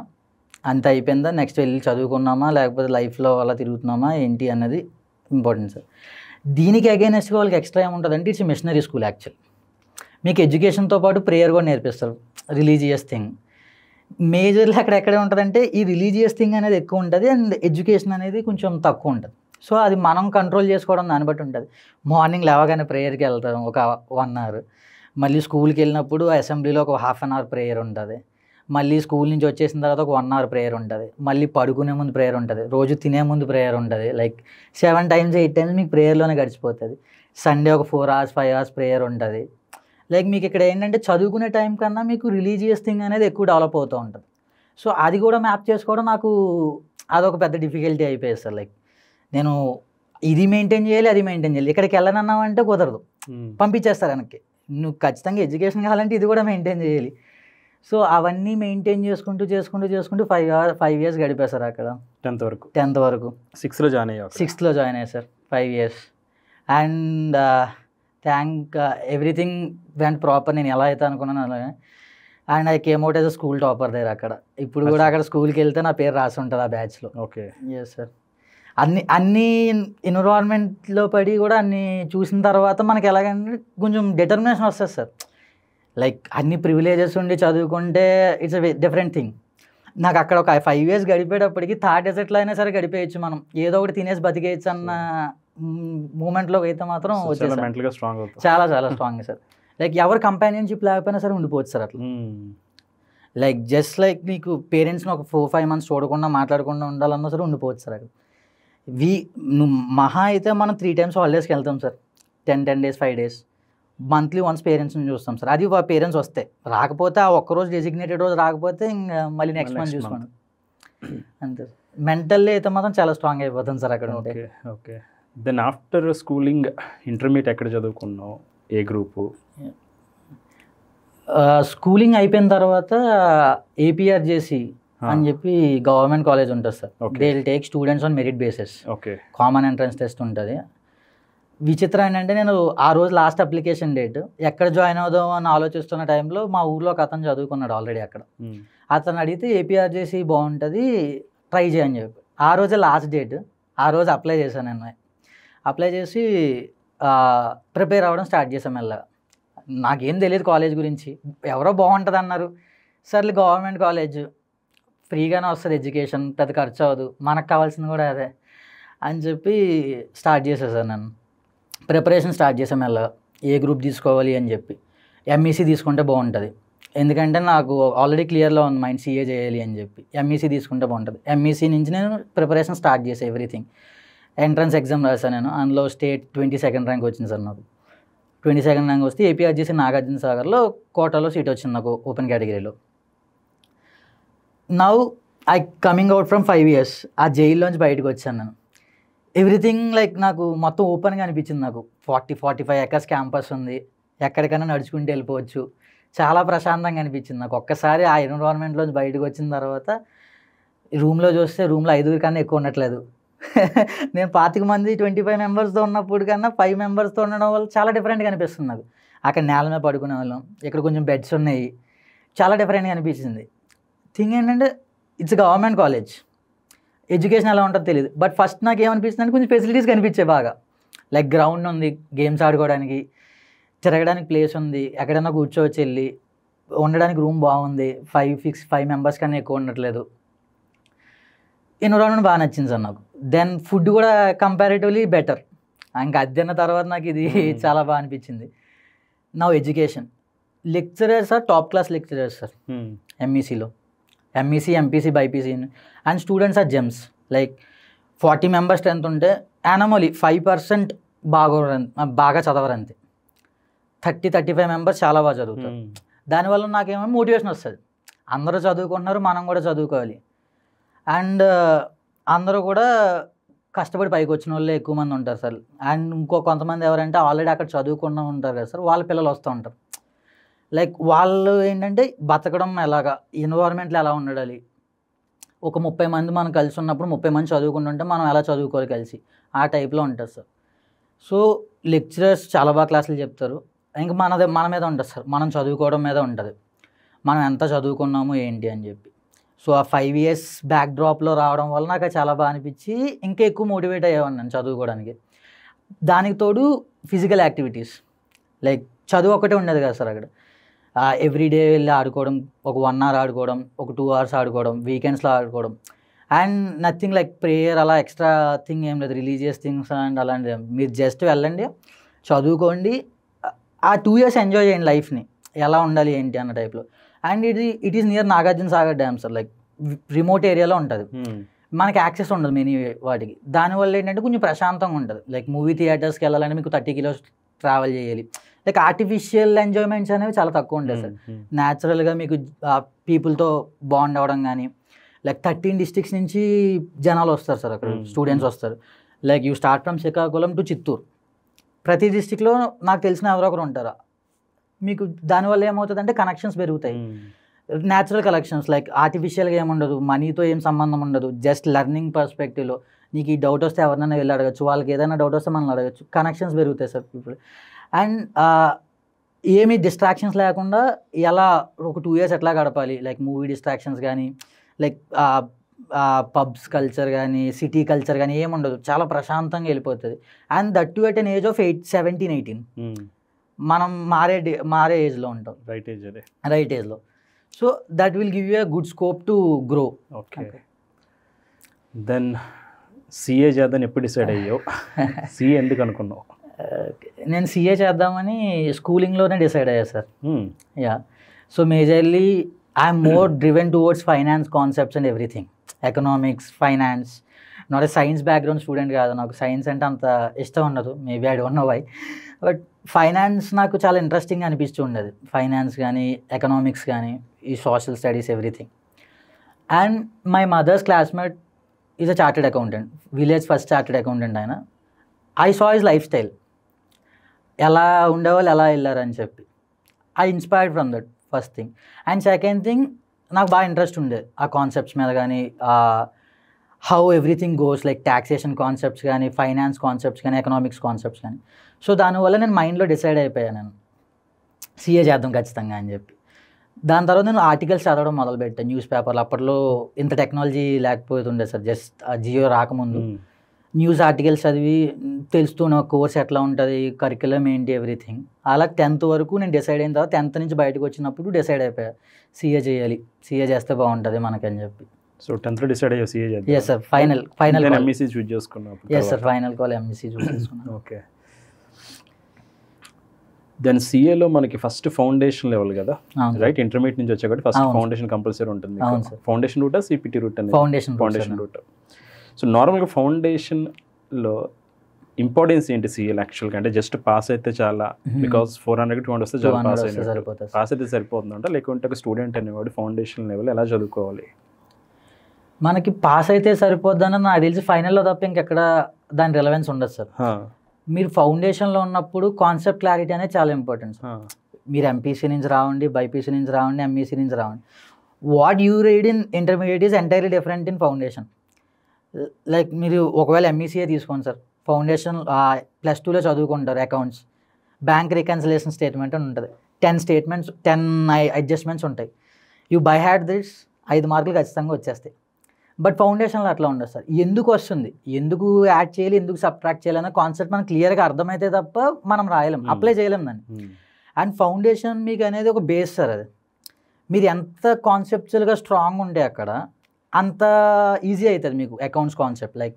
అంత అయిపోయిందా, నెక్స్ట్ వెళ్ళి చదువుకున్నామా, లేకపోతే లైఫ్లో అలా తిరుగుతున్నామా ఏంటి అన్నది ఇంపార్టెంట్ సార్. దీనికి అగైనెస్ట్గా వాళ్ళకి ఎక్స్ట్రా ఏముంటుందంటే ఇట్స్ మిషనరీ స్కూల్ యాక్చువల్. మీకు ఎడ్యుకేషన్తో పాటు ప్రేయర్ కూడా నేర్పిస్తారు, రిలీజియస్ థింగ్. మేజర్లీ ఎక్కడే ఉంటుందంటే ఈ రిలీజియస్ థింగ్ అనేది ఎక్కువ ఉంటుంది అండ్ ఎడ్యుకేషన్ అనేది కొంచెం తక్కువ ఉంటుంది. సో అది మనం కంట్రోల్ చేసుకోవడం దాన్ని బట్టి ఉంటుంది. మార్నింగ్ లేవగానే ప్రేయర్కి వెళ్తాం ఒక 1 hour, మళ్ళీ స్కూల్కి వెళ్ళినప్పుడు అసెంబ్లీలో ఒక 1/2 hour ప్రేయర్ ఉంటుంది, మళ్ళీ స్కూల్ నుంచి వచ్చేసిన తర్వాత ఒక 1 hour ప్రేయర్ ఉంటుంది, మళ్ళీ పడుకునే ముందు ప్రేయర్ ఉంటుంది, రోజు తినే ముందు ప్రేయర్ ఉంటుంది. లైక్ 7 times 8 times మీకు ప్రేయర్లోనే గడిచిపోతుంది. సండే ఒక 4 hours 5 hours ప్రేయర్ ఉంటుంది. లైక్ మీకు ఇక్కడ ఏంటంటే చదువుకునే టైం కన్నా మీకు రిలీజియస్ థింగ్ అనేది ఎక్కువ డెవలప్ అవుతూ ఉంటుంది. సో అది కూడా మ్యాప్ చేసుకోవడం నాకు అదొక పెద్ద డిఫికల్టీ అయిపోయింది సార్. లైక్ నేను ఇది మెయింటైన్ చేయాలి, అది మెయింటైన్ చేయాలి, ఇక్కడికి వెళ్ళనన్నామంటే కుదరదు, పంపించేస్తారు వెనక్కి. నువ్వు ఖచ్చితంగా ఎడ్యుకేషన్ కావాలంటే ఇది కూడా మెయింటైన్ చేయాలి. సో అవన్నీ మెయింటైన్ చేసుకుంటూ 5 years గడిపారు సార్ అక్కడ. 10th వరకు 6th లో జాయిన్ అయ్యారు sir. 5 years and everything went proper. నేను ఎలా అయితే అనుకున్నాను అలాగే. And I came out as a school topper దగ్గర అక్కడ. ఇప్పుడు కూడా అక్కడ స్కూల్కి వెళ్తే నా పేరు రాసి ఉంటుంది ఆ బ్యాచ్లో. ఓకే. Yes sir. అన్ని ఎన్విరాన్మెంట్లో పడి కూడా అన్ని చూసిన తర్వాత మనకి ఎలాగంటే కొంచెం డిటర్మినేషన్ వస్తుంది సార్. లైక్ అన్ని ప్రివిలేజెస్ ఉండి చదువుకుంటే ఇట్స్ అ డిఫరెంట్ థింగ్. నాకు అక్కడ ఒక 5 years గడిపేటప్పటికి థర్డ్ డెజర్ట్లో అయినా సరే గడిపేయచ్చు, మనం ఏదో ఒకటి తినేసి బతికేయచ్చు అన్న మూమెంట్లోకి అయితే మాత్రం వచ్చేసి చాలా చాలా స్ట్రాంగ్ సార్. లైక్ ఎవరు కంపానియన్షిప్ లేకపోయినా సరే ఉండిపోవచ్చు సార్ అట్లా. లైక్ జస్ట్ లైక్ నీకు పేరెంట్స్ని ఒక 4-5 months చూడకుండా మాట్లాడకుండా ఉండాలన్నా సరే ఉండిపోవచ్చు సార్ అక్కడ. మహా అయితే మనం 3 times హాలిడేస్కి వెళ్తాం sir. 10 days 5 days monthly once పేరెంట్స్ని చూస్తాం సార్. అది పేరెంట్స్ వస్తే, రాకపోతే ఆ ఒక్కరోజు డెసిగ్నేటెడ్ రోజు రాకపోతే ఇంకా మళ్ళీ నెక్స్ట్ మంత్ చూసుకోండి అంతే. మెంటల్లీ అయితే మాత్రం చాలా స్ట్రాంగ్ అయిపోతుంది సార్ అక్కడ ఉంటే. Okay. Then after schooling intermediate ఎక్కడ చదువుకున్నావు, ఏ గ్రూపు? స్కూలింగ్ అయిపోయిన తర్వాత ఏపీఆర్జేసి అని చెప్పి గవర్నమెంట్ కాలేజ్ ఉంటుంది sir. They will take students on merit basis. Okay. Common entrance test ఉంటుంది. విచిత్రం ఏంటంటే నేను ఆ రోజు లాస్ట్ అప్లికేషన్ డేట్, ఎక్కడ జాయిన్ అవుదాం అని ఆలోచిస్తున్న టైంలో మా ఊర్లో ఒక అతను చదువుకున్నాడు ఆల్రెడీ అక్కడ. అతను అడిగితే ఏపీఆర్జేసి బాగుంటుంది ట్రై చేయని చెప్పి, ఆ రోజే లాస్ట్ డేట్. ఆ రోజు అప్లై చేశాను నేను. అప్లై చేసి ప్రిపేర్ అవ్వడం స్టార్ట్ చేశాను మెల్లగా. నాకేం తెలియదు కాలేజ్ గురించి, ఎవరో బాగుంటుంది అన్నారు. సర్లే గవర్నమెంట్ కాలేజ్ ఫ్రీగానే వస్తుంది, ఎడ్యుకేషన్ పెద్ద ఖర్చు అవ్వదు, మనకు కావాల్సింది కూడా అదే అని చెప్పి స్టార్ట్ చేసేసాను నేను. ప్రిపరేషన్ స్టార్ట్ చేసాం మెల్లగా, ఏ గ్రూప్ తీసుకోవాలి అని చెప్పి. ఎంఈసీ తీసుకుంటే బాగుంటుంది, ఎందుకంటే నాకు ఆల్రెడీ క్లియర్లో ఉంది మైండ్ సీఏ చేయాలి అని చెప్పి. ఎంఈసీ తీసుకుంటే బాగుంటుంది. ఎంఈసీ నుంచి నేను ప్రిపరేషన్ స్టార్ట్ చేసాను ఎవ్రీథింగ్. ఎంట్రన్స్ ఎగ్జామ్ రాశాను నేను, అందులో స్టేట్ 22nd ర్యాంక్ వచ్చింది సార్ నాకు. 22nd ర్యాంక్ వస్తే ఏపీఆర్జేసి నాగార్జున సాగర్లో కోటాలో సీట్ వచ్చింది నాకు ఓపెన్ కేటగిరీలో. Now I coming out from 5 years, ఆ జైల్లోంచి బయటకు వచ్చాను నేను. ఎవ్రీథింగ్ లైక్ నాకు మొత్తం ఓపెన్గా అనిపించింది. నాకు 40-45 acres క్యాంపస్ ఉంది, ఎక్కడికైనా నడుచుకుంటూ వెళ్ళిపోవచ్చు, చాలా ప్రశాంతంగా అనిపించింది నాకు. ఒక్కసారి ఆ ఎన్విరాన్మెంట్లోంచి బయటకు వచ్చిన తర్వాత రూమ్లో చూస్తే రూమ్లో 5 కన్నా ఎక్కువ ఉండట్లేదు. నేను 25 మంది 25 members ఉన్నప్పుడు కన్నా 5 members ఉండడం వల్ల చాలా డిఫరెంట్గా అనిపిస్తుంది నాకు. అక్కడ నేల మీద పడుకునే వాళ్ళం, ఇక్కడ కొంచెం బెడ్స్ ఉన్నాయి, చాలా డిఫరెంట్గా అనిపించింది. థింగ్ ఏంటంటే ఇట్స్ గవర్నమెంట్ కాలేజ్, ఎడ్యుకేషన్ ఎలా ఉంటుందో తెలియదు. బట్ ఫస్ట్ నాకు ఏమనిపిస్తుంది అంటే కొంచెం ఫెసిలిటీస్ కనిపించాయి బాగా. లైక్ గ్రౌండ్ ఉంది, గేమ్స్ ఆడుకోవడానికి, తిరగడానికి ప్లేస్ ఉంది, ఎక్కడైనా కూర్చోవచ్చు, వెళ్ళి ఉండడానికి రూమ్ బాగుంది, 5 members కన్నా ఎక్కువ ఉండట్లేదు. ఎన్విరాన్మెంట్ బాగా నచ్చింది సార్ నాకు. దెన్ ఫుడ్ కూడా కంపారిటివ్లీ బెటర్. ఇంకా అద్దెన్న తర్వాత నాకు ఇది చాలా బాగా అనిపించింది. నా education lecturers are top class lecturers sir ఎంఈసీలో. MEC, MPC, BiPC and students are gems. Like 40 members strength ఉంటే యానమోలీ 5% బాగా చదవరు అంతే. 30-35 members చాలా బాగా చదువుతారు. దానివల్ల నాకేమో మోటివేషన్ వస్తుంది, అందరూ చదువుకుంటున్నారు, మనం కూడా చదువుకోవాలి. అండ్ అందరూ కూడా కష్టపడి పైకి వచ్చిన వాళ్ళే ఎక్కువ మంది ఉంటారు సార్. అండ్ ఇంకో కొంతమంది ఎవరంటే ఆల్రెడీ అక్కడ చదువుకున్న ఉంటారు కదా సార్, వాళ్ళ పిల్లలు వస్తూ ఉంటారు. లైక్ వాళ్ళు ఏంటంటే బతకడం ఎలాగా, ఎన్విరాన్మెంట్లో ఎలా ఉండాలి, ఒక 30 మంది మనం కలిసి ఉన్నప్పుడు 30 మంది చదువుకుంటుంటే మనం ఎలా చదువుకోవాలి కలిసి, ఆ టైప్లో ఉంటుంది సార్. సో లెక్చరర్స్ చాలా బాగా క్లాసులు చెప్తారు. ఇంకా మన మీద ఉంటుంది సార్, మనం చదువుకోవడం మీద ఉంటుంది, మనం ఎంత చదువుకున్నాము ఏంటి అని చెప్పి. సో ఆ 5 years బ్యాక్ డ్రాప్లో రావడం వల్ల నాకు చాలా బాగా అనిపించి ఇంకా ఎక్కువ మోటివేట్ అయ్యేవాడిని నేను చదువుకోవడానికి. దానికి తోడు ఫిజికల్ యాక్టివిటీస్, లైక్ చదువు ఒకటే ఉండేది కదా సార్ అక్కడ. ఎవ్రీడే వెళ్ళి ఆడుకోవడం, ఒక 1 hour ఆడుకోవడం, ఒక 2 hours ఆడుకోవడం, వీకెండ్స్లో ఆడుకోవడం, అండ్ నథింగ్ లైక్ ప్రేయర్ అలా ఎక్స్ట్రా థింగ్ ఏం లేదు, రిలీజియస్ థింగ్స్ అండ్ అలాంటివి. మీరు జస్ట్ వెళ్ళండి, చదువుకోండి, ఆ 2 years ఎంజాయ్ చేయండి లైఫ్ని, ఎలా ఉండాలి ఏంటి అన్న టైప్లో. And it is near Nagarjuna Sagar dam sir. Like remote ఏరియాలో ఉంటుంది, మనకి యాక్సెస్ ఉండదు మెనీ వాటికి. దానివల్ల ఏంటంటే కొంచెం ప్రశాంతంగా ఉంటుంది. లైక్ మూవీ థియేటర్స్కి వెళ్ళాలంటే మీకు 30 kilos ట్రావెల్ చేయాలి. లైక్ ఆర్టిఫిషియల్ ఎంజాయ్మెంట్స్ అనేవి చాలా తక్కువ ఉంటాయి సార్. న్యాచురల్గా మీకు పీపుల్తో బాండ్ అవ్వడం కానీ, లైక్ 13 districts నుంచి జనాలు వస్తారు సార్ అక్కడ, స్టూడెంట్స్ వస్తారు. Like you start from Srikakulam to Chittoor, ప్రతి డిస్టిక్లో నాకు తెలిసిన ఎవరో ఒకరు ఉంటారు. మీకు దానివల్ల ఏమవుతుందంటే కనెక్షన్స్ పెరుగుతాయి, న్యాచురల్ కనెక్షన్స్. లైక్ ఆర్టిఫిషియల్గా ఏముండదు, మనీతో ఏం సంబంధం ఉండదు, జస్ట్ లెర్నింగ్ పర్స్పెక్టివ్లో. నీకు ఈ డౌట్ వస్తే ఎవరినైనా వెళ్ళి అడగచ్చు, వాళ్ళకి ఏదైనా డౌట్ వస్తే మనం అడగచ్చు, కనెక్షన్స్ పెరుగుతాయి సార్ పీపుల్. అండ్ ఏమి డిస్ట్రాక్షన్స్ లేకుండా ఎలా ఒక 2 years ఎట్లా గడపాలి, లైక్ మూవీ డిస్ట్రాక్షన్స్ కానీ, లైక్ పబ్స్ కల్చర్ కానీ, సిటీ కల్చర్ కానీ ఏముండదు, చాలా ప్రశాంతంగా వెళ్ళిపోతుంది. And that too at an age of 17, 18 మనం మారే ఏజ్లో ఉంటాం, రైట్ ఏజ్లో. So that will give you a good scope to grow. Okay, then CA చేద్దాం ఎప్పుడు డిసైడ్ అయ్యో? సిఏ ఎందుకు అనుకున్నావు? నేను సిఏ చేద్దామని స్కూలింగ్లోనే డిసైడ్ అయ్యా sir. Yeah, so majorly I'm more driven towards finance concepts and everything, economics, finance. Not a science background student కాదు, నాకు సైన్స్ అంటే అంత ఇష్టం ఉండదు, maybe I don't know why. But finance నాకు చాలా ఇంట్రెస్టింగ్ అనిపిస్తూ ఉండేది, ఫైనాన్స్ కానీ, ఎకనామిక్స్ కానీ, ఈ social studies, everything. And my mother's classmate is a chartered accountant, village first chartered accountant ఆయన. I saw his life style, ఎలా ఉండేవాళ్ళు, ఎలా వెళ్ళారని చెప్పి I inspired from that first thing. And second thing, నాకు బాగా ఇంట్రెస్ట్ ఉండేది ఆ కాన్సెప్ట్స్ మీద కానీ, how everything goes, like taxation concepts కానీ, ఫైనాన్స్ కాన్సెప్ట్స్ కానీ, ఎకనామిక్స్ కాన్సెప్ట్స్ కానీ. సో దానివల్ల నేను మైండ్లో డిసైడ్ అయిపోయాను, నేను సిఏ చేద్దాం ఖచ్చితంగా అని చెప్పి. దాని తర్వాత నేను ఆర్టికల్స్ చదవడం మొదలుపెట్టాను, న్యూస్ పేపర్లు. అప్పట్లో ఇంత టెక్నాలజీ లేకపోతుండే సార్, జస్ట్ జియో రాకముందు న్యూస్ ఆర్టికల్స్ చదివి తెలుస్తూనే కోర్స్ ఎట్లా ఉంటుంది, కరికులం ఏంటి, ఎవ్రీథింగ్. అలా 10th వరకు నేను డిసైడ్ అయిన తర్వాత 10th నుంచి బయటకు వచ్చినప్పుడు డిసైడ్ అయిపోయా, సిఏ చేయాలి, సిఏ చేస్తే బాగుంటుంది మనకని చెప్పి. సో 10th డిసైడ్ అయ్యా సిఏ చేద్దాం? Yes sir, final MEC choose చేసుకున్నాను. Yes sir, final call MEC choose చేసుకున్నాను. ఓకే, దెన్ సిఏలో మనకి ఫస్ట్ ఫౌండేషన్ లెవెల్ కదా, రైట్? ఇంటర్మీడియట్ నుంచి వచ్చా కాబట్టి ఫస్ట్ ఫౌండేషన్ కంపల్సరీ ఉంటుంది. ఫౌండేషన్ రూటా, సిపిటి రూట్ అనేది? Foundation route. సో నార్మల్గా ఫౌండేషన్లో ఇంపార్టెన్స్ ఏంటి సిఏలో యాక్చువల్గా? అంటే జస్ట్ పాస్ అయితే చాలా, బికాస్ 400 200 వస్తే చాలా పాస్ అయినట్టు, పాస్ అయితే సరిపోతుందంట, లేకుంటే ఒక స్టూడెంట్ అనేవాడు ఫౌండేషన్ లెవెల్ ఎలా చదువుకోవాలి? మనకి పాస్ అయితే సరిపోద్దని నాకు తెలిసి ఫైనల్లో తప్ప ఇంకెక్కడ దాని రిలవెన్స్ ఉండదు సార్. మీరు ఫౌండేషన్లో ఉన్నప్పుడు కాన్సెప్ట్ క్లారిటీ అనేది చాలా ఇంపార్టెంట్ సార్. మీరు ఎంపీసీ నుంచి రావండి, బైపీసీ నుంచి రావండి, ఎంఈసీ నుంచి రావండి, what you read in intermediate is entirely different in foundation. Like మీరు ఒకవేళ ఎంఈసీఏ తీసుకోండి సార్, ఫౌండేషన్ +2లో చదువుకుంటారు అకౌంట్స్, బ్యాంక్ రికన్సిలేషన్ స్టేట్మెంట్ అని ఉంటుంది, 10 అడ్జస్ట్మెంట్స్ ఉంటాయి. యూ బై హ్యాడ్ దిస్ 5 మార్కులు ఖచ్చితంగా వచ్చేస్తాయి. బట్ ఫౌండేషన్లో అట్లా ఉండదు సార్. ఎందుకు వస్తుంది, ఎందుకు యాడ్ చేయాలి, ఎందుకు సబ్ట్రాక్ట్ చేయాలి అనే కాన్సెప్ట్ మనకు క్లియర్గా అర్థమైతే తప్ప మనం రాయలేం, అప్లై చేయలేం దాన్ని. అండ్ ఫౌండేషన్ మీకు అనేది ఒక బేస్ సార్. అది మీరు ఎంత కాన్సెప్చువల్గా స్ట్రాంగ్ ఉంటే అక్కడ అంత ఈజీ అవుతుంది మీకు అకౌంట్స్ కాన్సెప్ట్. లైక్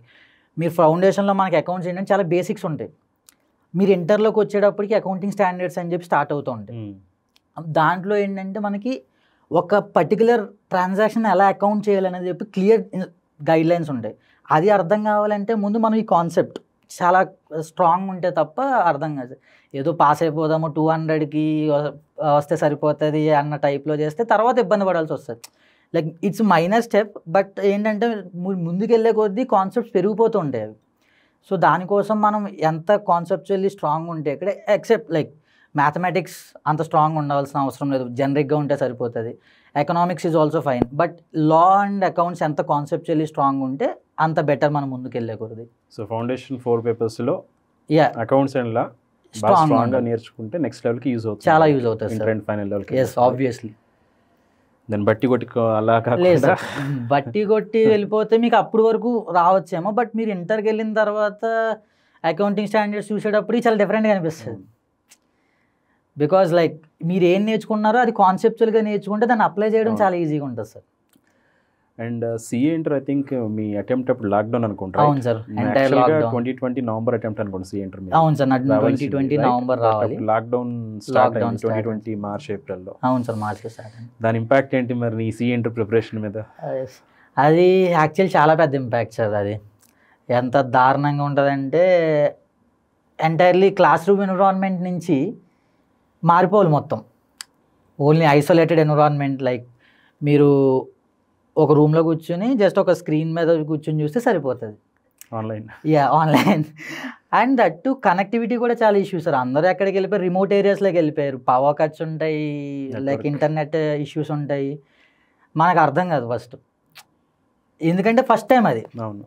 మీరు ఫౌండేషన్లో మనకి అకౌంట్స్ ఏంటంటే చాలా బేసిక్స్ ఉంటాయి, మీరు ఇంటర్లోకి వచ్చేటప్పటికి అకౌంటింగ్ స్టాండర్డ్స్ అని చెప్పి స్టార్ట్ అవుతూ ఉంటాయి. దాంట్లో ఏంటంటే మనకి ఒక పర్టికులర్ ట్రాన్సాక్షన్ ఎలా అకౌంట్ చేయాలనేది చెప్పి క్లియర్ గైడ్లైన్స్ ఉంటాయి. అది అర్థం కావాలంటే ముందు మనం ఈ కాన్సెప్ట్ చాలా స్ట్రాంగ్ ఉంటే తప్ప అర్థం కాదు. ఏదో పాస్ అయిపోదాము 200కి వస్తే సరిపోతుంది అన్న టైప్లో చేస్తే తర్వాత ఇబ్బంది పడాల్సి వస్తుంది. Like it's minor step, but ఏంటంటే ముందుకెళ్ళే కొద్దీ కాన్సెప్ట్స్ పెరిగిపోతూ ఉంటాయి అవి. సో దానికోసం మనం ఎంత కాన్సెప్చువల్లీ స్ట్రాంగ్ ఉంటే ఇక్కడ, ఎక్సెప్ట్ లైక్ మ్యాథమెటిక్స్ అంత స్ట్రాంగ్ ఉండవలసిన అవసరం లేదు, జనరిక్గా ఉంటే సరిపోతుంది. Economics is also fine, but law and accounts ఎంత కాన్సెప్చువల్లీ స్ట్రాంగ్ ఉంటే అంత బెటర్ మనం ముందుకు వెళ్ళే కొద్ది. సో ఫౌండేషన్ 4 పేపర్స్లో అకౌంట్స్ అండ్ లా స్ట్రాంగ్గా నేర్చుకుంటే నెక్స్ట్ లెవెల్కి యూజ్ అవుతుంది, చాలా యూజ్ అవుతుంది సార్, ఫైనల్ లెవెల్కి. Yes obviously. దాన్ని బట్టి కొట్టి అలా లేదు, బట్టి కొట్టి వెళ్ళిపోతే మీకు అప్పుడు వరకు రావచ్చేమో, బట్ మీరు ఇంటర్కి వెళ్ళిన తర్వాత అకౌంటింగ్ స్టాండర్డ్స్ చూసేటప్పుడు చాలా డిఫరెంట్గా అనిపిస్తుంది. బికాజ్ లైక్ మీరు ఏం నేర్చుకున్నారో అది కాన్సెప్చువల్గా నేర్చుకుంటే దాన్ని అప్లై చేయడం చాలా ఈజీగా ఉంటుంది sir. And CA inter I think me attempt అప్పుడు లాక్డౌన్ అనుకుంటా? అవును sir, entire lockdown. 2020 November attempt అనుకోండి సిఏ ఇంటర్. అవును సార్, 2020 నవంబర్ రావాలి, లాక్డౌన్ స్టార్ట్ అయింది 2020 మార్చ్ ఏప్రిల్లో. అవును సార్, మార్చ్లో స్టార్ట్ అయింది. దాని ఇంపాక్ట్ ఏంటి మరి నీ సిఏ ఇంటర్ ప్రిపరేషన్ మీద? అది యాక్చువల్ చాలా పెద్ద ఇంపాక్ట్ సార్. అది ఎంత దారుణంగా ఉంటుందంటే ఎంటైర్లీ క్లాస్ రూమ్ ఎన్విరాన్మెంట్ నుంచి మారిపోవాలి మొత్తం, ఓన్లీ ఐసోలేటెడ్ ఎన్విరాన్మెంట్. లైక్ మీరు ఒక రూమ్లో కూర్చొని జస్ట్ ఒక స్క్రీన్ మీద కూర్చొని చూస్తే సరిపోతుంది, online. Online. And that to connectivity కూడా చాలా ఇష్యూస్ సార్. అందరూ ఎక్కడికి వెళ్ళిపోయారు, రిమోట్ ఏరియాస్లోకి వెళ్ళిపోయారు, పవర్ కట్స్ ఉంటాయి, లైక్ ఇంటర్నెట్ ఇష్యూస్ ఉంటాయి. మనకు అర్థం కాదు ఫస్ట్, ఎందుకంటే ఫస్ట్ టైం అది. అవును,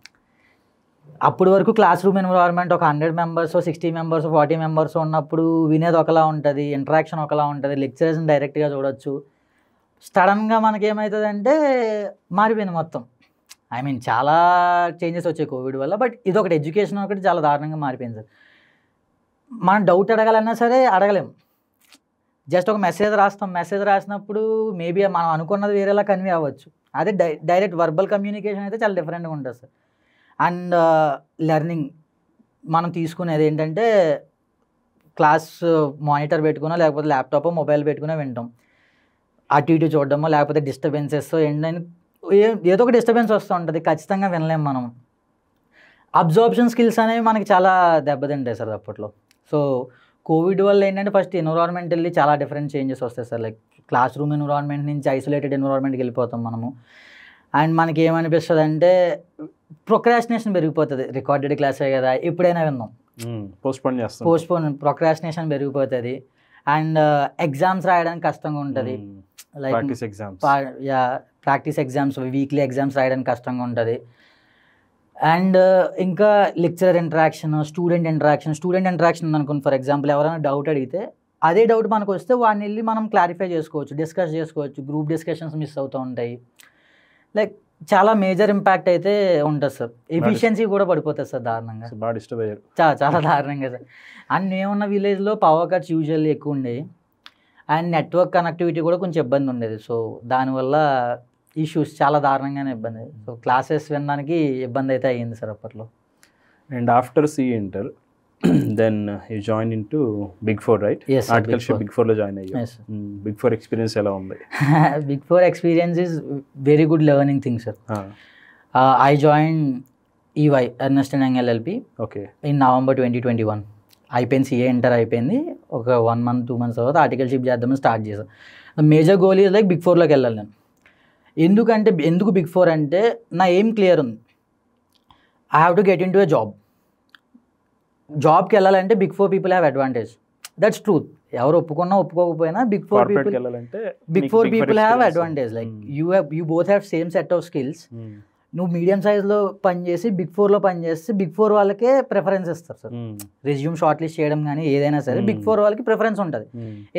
అప్పటి వరకు క్లాస్ రూమ్ ఎన్విరాన్మెంట్ ఒక 100 మెంబర్స్ 60 మెంబర్స్ 40 మెంబర్స్ ఉన్నప్పుడు వినేది ఒకలా ఉంటుంది, ఇంటరాక్షన్ ఒకలా ఉంటుంది, లెక్చరర్స్ని డైరెక్ట్గా చూడొచ్చు. సడన్గా మనకేమవుతుందంటే మారిపోయింది మొత్తం. ఐ మీన్ చాలా చేంజెస్ వచ్చాయి కోవిడ్ వల్ల. బట్ ఇది ఒకటి ఎడ్యుకేషన్ ఒకటి చాలా దారుణంగా మారిపోయింది సార్. మనం డౌట్ అడగాలన్నా సరే అడగలేము. జస్ట్ ఒక మెసేజ్ రాస్తాం, మెసేజ్ రాసినప్పుడు మేబీ మనం అనుకున్నది వేరేలా కన్వే అవ్వచ్చు. అదే డైరెక్ట్ వర్బల్ కమ్యూనికేషన్ అయితే చాలా డిఫరెంట్గా ఉంటుంది సార్. అండ్ లెర్నింగ్ మనం తీసుకునేది ఏంటంటే క్లాస్ మానిటర్ పెట్టుకున్నా లేకపోతే ల్యాప్టాప్ మొబైల్ పెట్టుకునే వింటాం. అటు ఇటు చూడడమో లేకపోతే డిస్టర్బెన్సెస్ ఏంటని ఏదో ఒక డిస్టర్బెన్స్ వస్తూ ఉంటుంది, ఖచ్చితంగా వినలేం మనం. అబ్జార్ప్షన్ స్కిల్స్ అనేవి మనకి చాలా దెబ్బతింటాయి సార్ అప్పట్లో. సో కోవిడ్ వల్ల ఏంటంటే ఫస్ట్ ఎన్విరాన్మెంట్ వెళ్ళి చాలా డిఫరెంట్ చేంజెస్ వస్తాయి sir. Like class room environment నుంచి ఐసోలేటెడ్ ఎన్విరాన్మెంట్కి వెళ్ళిపోతాం మనము. అండ్ మనకి ఏమనిపిస్తుంది అంటే ప్రొక్రాస్టినేషన్ పెరిగిపోతుంది. రికార్డెడ్ క్లాసే కదా ఎప్పుడైనా విన్నాం, పోస్ట్పోన్ ప్రొక్రాస్టినేషన్ పెరిగిపోతుంది. అండ్ ఎగ్జామ్స్ రాయడానికి కష్టంగా ఉంటుంది. Like practice exams weekly exams రాయడానికి కష్టంగా ఉంటుంది. అండ్ ఇంకా లెక్చరర్ ఇంటరాక్షన్, స్టూడెంట్ ఇంటరాక్షన్ అనుకోండి. ఫర్ ఎగ్జాంపుల్ ఎవరైనా డౌట్ అడిగితే అదే డౌట్ మనకు వస్తే వాడిని వెళ్ళి మనం క్లారిఫై చేసుకోవచ్చు, డిస్కస్ చేసుకోవచ్చు. గ్రూప్ డిస్కషన్స్ మిస్ అవుతూ ఉంటాయి. లైక్ చాలా మేజర్ ఇంపాక్ట్ అయితే ఉంటుంది సార్. ఎఫిషియన్సీ కూడా పడిపోతుంది సార్ దారుణంగా, చాలా దారుణంగా సార్. అండ్ మేమున్న విలేజ్లో పవర్ కట్స్ యూజువల్లీ ఎక్కువ ఉండేవి. అండ్ నెట్వర్క్ కనెక్టివిటీ కూడా కొంచెం ఇబ్బంది ఉండేది. సో దానివల్ల ఇష్యూస్ చాలా దారుణంగానే ఇబ్బంది. సో క్లాసెస్ వినడానికి ఇబ్బంది అయితే అయ్యింది సార్ అప్పట్లో. And after C inter then you join in to big four, right? Articleship big ఫోర్లో జాయిన్ అయ్యారు. బిగ్ ఫోర్ ఎక్స్పీరియన్స్ ఎలా ఉంది? Big four experience is very good learning thing sir. I join EY Ernst and Young LLP in November 2021. అయిపోయింది, CA inter అయిపోయింది. ఒక 1 month 2 months తర్వాత ఆర్టికల్షిప్ చేద్దామని స్టార్ట్ చేశాను. Major goal is like big ఫోర్లోకి వెళ్ళాలి నేను. ఎందుకు బిగ్ ఫోర్ అంటే నా ఎయిమ్ క్లియర్ ఉంది. I have to get in to a జాబ్కి వెళ్ళాలంటే big four people have advantage. That's truth. ఎవరు ఒప్పుకున్నా ఒప్పుకోకపోయినా big four people have advantage. Like you both have same set of skills. నువ్వు medium సైజ్లో పనిచేసి బిగ్ ఫోర్లో పనిచేస్తే బిగ్ ఫోర్ వాళ్ళకే ప్రిఫరెన్స్ ఇస్తారు సార్. రెజ్యూమ్ షార్ట్ లిస్ట్ చేయడం కానీ ఏదైనా సరే బిగ్ ఫోర్ వాళ్ళకి ప్రిఫరెన్స్ ఉంటుంది.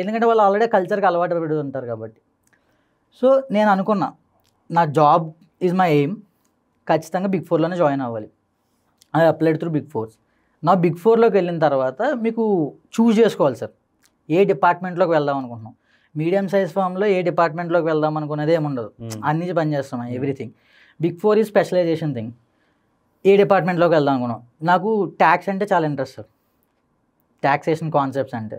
ఎందుకంటే వాళ్ళు ఆల్రెడీ కల్చర్కి అలవాటు పడి ఉంటారు కాబట్టి. సో నేను అనుకున్నా నా జాబ్ ఈజ్ మై ఎయిమ్, ఖచ్చితంగా బిగ్ ఫోర్లోనే జాయిన్ అవ్వాలి. I applied through big fours. నా బిగ్ ఫోర్లోకి వెళ్ళిన తర్వాత మీకు చూస్ చేసుకోవాలి సార్, ఏ డిపార్ట్మెంట్లోకి వెళ్దాం అనుకుంటున్నాం. మీడియం సైజ్ ఫామ్లో ఏ డిపార్ట్మెంట్లోకి వెళ్దాం అనుకునేది ఏముండదు, అన్నీ పనిచేస్తాం everything. Big four is specialisation thing. ఏ డిపార్ట్మెంట్లోకి వెళ్దాం అనుకున్నాం. నాకు ట్యాక్స్ అంటే చాలా ఇంట్రెస్ట్ సార్, ట్యాక్సేషన్ కాన్సెప్ట్స్ అంటే.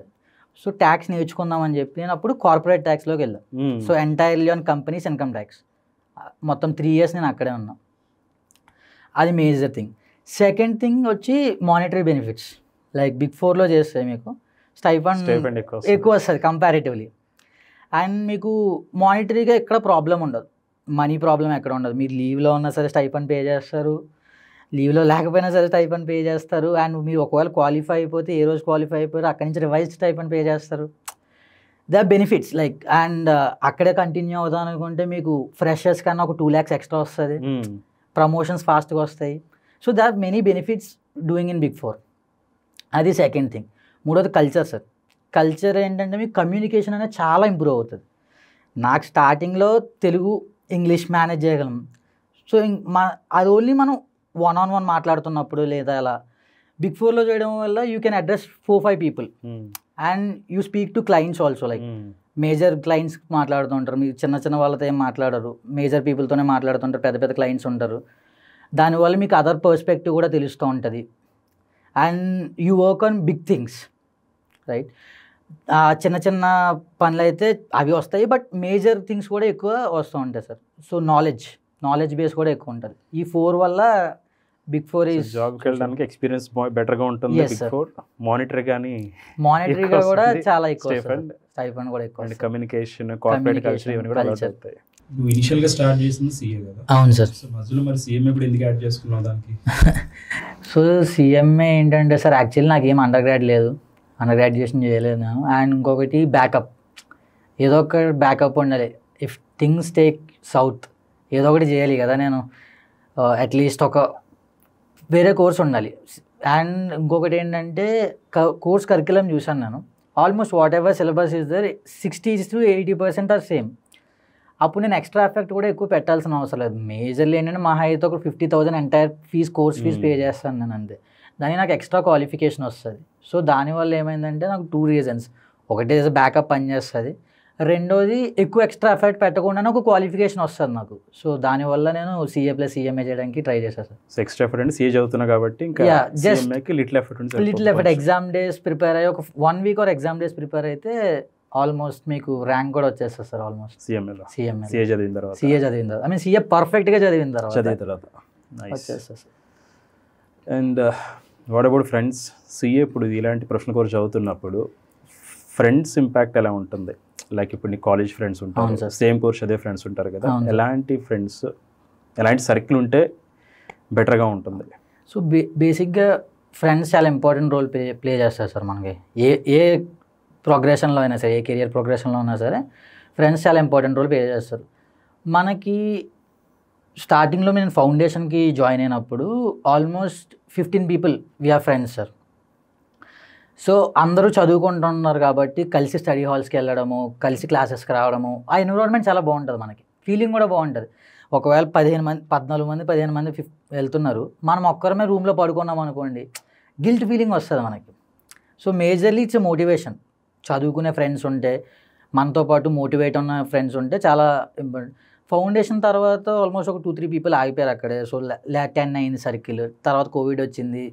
సో ట్యాక్స్ నేర్చుకుందామని చెప్పి నేను అప్పుడు కార్పొరేట్ ట్యాక్స్లోకి వెళ్ళాను. So entirely on companies income tax. మొత్తం 3 years నేను అక్కడే ఉన్నా. అది మేజర్ థింగ్. సెకండ్ థింగ్ వచ్చి మానిటరీ బెనిఫిట్స్. లైక్ బిగ్ ఫోర్లో చేస్తే మీకు స్టైఫండ్ ఎక్కువ వస్తుంది కంపారిటివ్లీ. అండ్ మీకు మానిటరీగా ఎక్కడ ప్రాబ్లం ఉండదు, మనీ ప్రాబ్లం ఎక్కడ ఉండదు. మీరు లీవ్లో ఉన్నా సరే స్టైఫండ్ పే చేస్తారు, లీవ్లో లేకపోయినా సరే స్టైఫండ్ పే చేస్తారు. అండ్ మీరు ఒకవేళ క్వాలిఫై అయిపోతే ఏ రోజు క్వాలిఫై అయిపోయారు అక్కడి నుంచి రివైజ్డ్ స్టైఫండ్ పే చేస్తారు. The benefits like. అండ్ అక్కడే కంటిన్యూ అవుదాం అనుకుంటే మీకు ఫ్రెషర్స్ కన్నా ఒక 2 lakhs ఎక్స్ట్రా వస్తుంది, ప్రమోషన్స్ ఫాస్ట్గా వస్తాయి. So they have many benefits doing in big four. అది సెకండ్ థింగ్. మూడోది కల్చర్ సార్. కల్చర్ ఏంటంటే మీకు కమ్యూనికేషన్ అనేది చాలా ఇంప్రూవ్ అవుతుంది. నాకు స్టార్టింగ్లో తెలుగు ఇంగ్లీష్ మేనేజ్ చేయగలం. సో అది ఓన్లీ మనం 1-on-1 మాట్లాడుతున్నప్పుడు లేదా అలా. బిగ్ ఫోర్లో చేయడం వల్ల you can address 4-5 people and you speak to clients also. Like major clients మాట్లాడుతుంటారు, మీరు చిన్న వాళ్ళతో ఏం మాట్లాడరు, మేజర్ పీపుల్తోనే మాట్లాడుతుంటారు, పెద్ద క్లయింట్స్ ఉంటారు. దానివల్ల మీకు అదర్ పర్స్పెక్టివ్ కూడా తెలుస్తూ ఉంటుంది. And you work on big things, right? చిన్న పనులు అయితే అవి వస్తాయి, బట్ మేజర్ థింగ్స్ కూడా ఎక్కువ వస్తూ ఉంటాయి సార్. సో నాలెడ్జ్ బేస్ కూడా ఎక్కువ ఉంటుంది. ఈ 4 వల్ల బిగ్ ఫోర్ ఈజ్ జాబ్కి వెళ్ళడానికి ఎక్స్పీరియన్స్ బెటర్గా ఉంటుంది. బిగ్ ఫోర్ మానిటరీగా కూడా చాలా ఎక్కువ, స్టైఫండ్ కూడా ఎక్కువ, కమ్యూనికేషన్, కార్పొరేట్ కల్చర్ ఇవన్నీ కూడా అలవాటు అవుతాయి. నువ్వు ఇనిషియల్గా స్టార్ట్ చేసింది CA కదా? అవును సార్. సో మధ్యలో మరి CMA ఇప్పుడు ఎందుకు యాడ్ చేసుకున్నావు దానికి? సో CMA ఏంటంటే సార్ యాక్చువల్లీ నాకు ఏం అండర్ గ్రాడ్యుయేషన్ చేయలేదు నేను. అండ్ ఇంకొకటి బ్యాకప్, ఏదో ఒక బ్యాకప్ ఉండాలి. ఇఫ్ థింగ్స్ టేక్ సౌత్ ఏదో ఒకటి చేయాలి కదా నేను. అట్లీస్ట్ ఒక వేరే కోర్స్ ఉండాలి. అండ్ ఇంకొకటి ఏంటంటే కోర్స్ కరికులం చూసాను నేను, almost whatever syllabus is there 60 to 80% are same. అప్పుడు నేను ఎక్స్ట్రా ఎఫెక్ట్ కూడా ఎక్కువ పెట్టాల్సిన అవసరం లేదు. మేజర్లీ ఏంటంటే మహా అయితే ఒక 50,000 ఎంటైర్ కోర్స్ ఫీజ్ పే చేస్తాను నేను అంతే. దానికి నాకు ఎక్స్ట్రా క్వాలిఫికేషన్ వస్తుంది. సో దానివల్ల ఏమైందంటే నాకు 2 reasons. ఒకటి బ్యాకప్ పనిచేస్తుంది, రెండోది ఎక్కువ ఎక్స్ట్రా ఎఫెక్ట్ పెట్టకుండానే ఒక క్వాలిఫికేషన్ వస్తుంది నాకు. సో దానివల్ల నేను CA + CMA చేయడానికి ట్రై చేశాను సార్. సో ఎక్స్ట్రా ఎఫర్ట్ అంటే CA చదువుతున్నా కాబట్టి ఇంకా CMAకి little effort exam days prepare అయ్యి ఒక 1 week or exam days prepare అయితే ఆల్మోస్ట్ మీకు ర్యాంక్ కూడా వచ్చేస్తుంది సార్. ఆల్మోస్ట్ CA చదివిన తర్వాత ఐ మీన్ CA పర్ఫెక్ట్గా చదివిన తర్వాత వచ్చేస్తుంది sir. And what about friends? CA ఇప్పుడు ఇలాంటి ప్రొఫెషనల్ కోర్స్ చదువుతున్నప్పుడు ఫ్రెండ్స్ ఇంపాక్ట్ ఎలా ఉంటుంది? లైక్ ఇప్పుడు నీ కాలేజ్ ఫ్రెండ్స్ ఉంటారు, సేమ్ కోర్స్ అదే ఫ్రెండ్స్ ఉంటారు కదా, ఎలాంటి ఫ్రెండ్స్, ఎలాంటి సర్కిల్ ఉంటే బెటర్గా ఉంటుంది? సో బేసిక్గా ఫ్రెండ్స్ చాలా ఇంపార్టెంట్ రోల్ ప్లే చేస్తారు సార్ మనకి. ఏ ప్రోగ్రెషన్లో అయినా సరే, ఏ కెరియర్ ప్రోగ్రెషన్లో అయినా సరే ఫ్రెండ్స్ చాలా ఇంపార్టెంట్ రోల్ ప్లే చేస్తారు. మనకి స్టార్టింగ్లో నేను ఫౌండేషన్కి జాయిన్ అయినప్పుడు almost 15 people we're friends sir. So అందరూ చదువుకుంటున్నారు కాబట్టి కలిసి స్టడీ హాల్స్కి వెళ్ళడము, కలిసి క్లాసెస్కి రావడము, ఆ ఎన్విరాన్మెంట్ చాలా బాగుంటుంది. మనకి ఫీలింగ్ కూడా బాగుంటుంది. ఒకవేళ 14 మంది వెళ్తున్నారు, మనం ఒక్కరమే రూమ్లో పడుకున్నాం అనుకోండి, గిల్ట్ ఫీలింగ్ వస్తుంది మనకి. So majorly it's motivation. చదువుకునే ఫ్రెండ్స్ ఉంటే, మనతో పాటు మోటివేట్ ఉన్న ఫ్రెండ్స్ ఉంటే చాలా ఇంపార్టెంట్. ఫౌండేషన్ తర్వాత ఆల్మోస్ట్ ఒక 2-3 people ఆగిపోయారు అక్కడే. సో 10 అయింది సర్కిల్, తర్వాత కోవిడ్ వచ్చింది,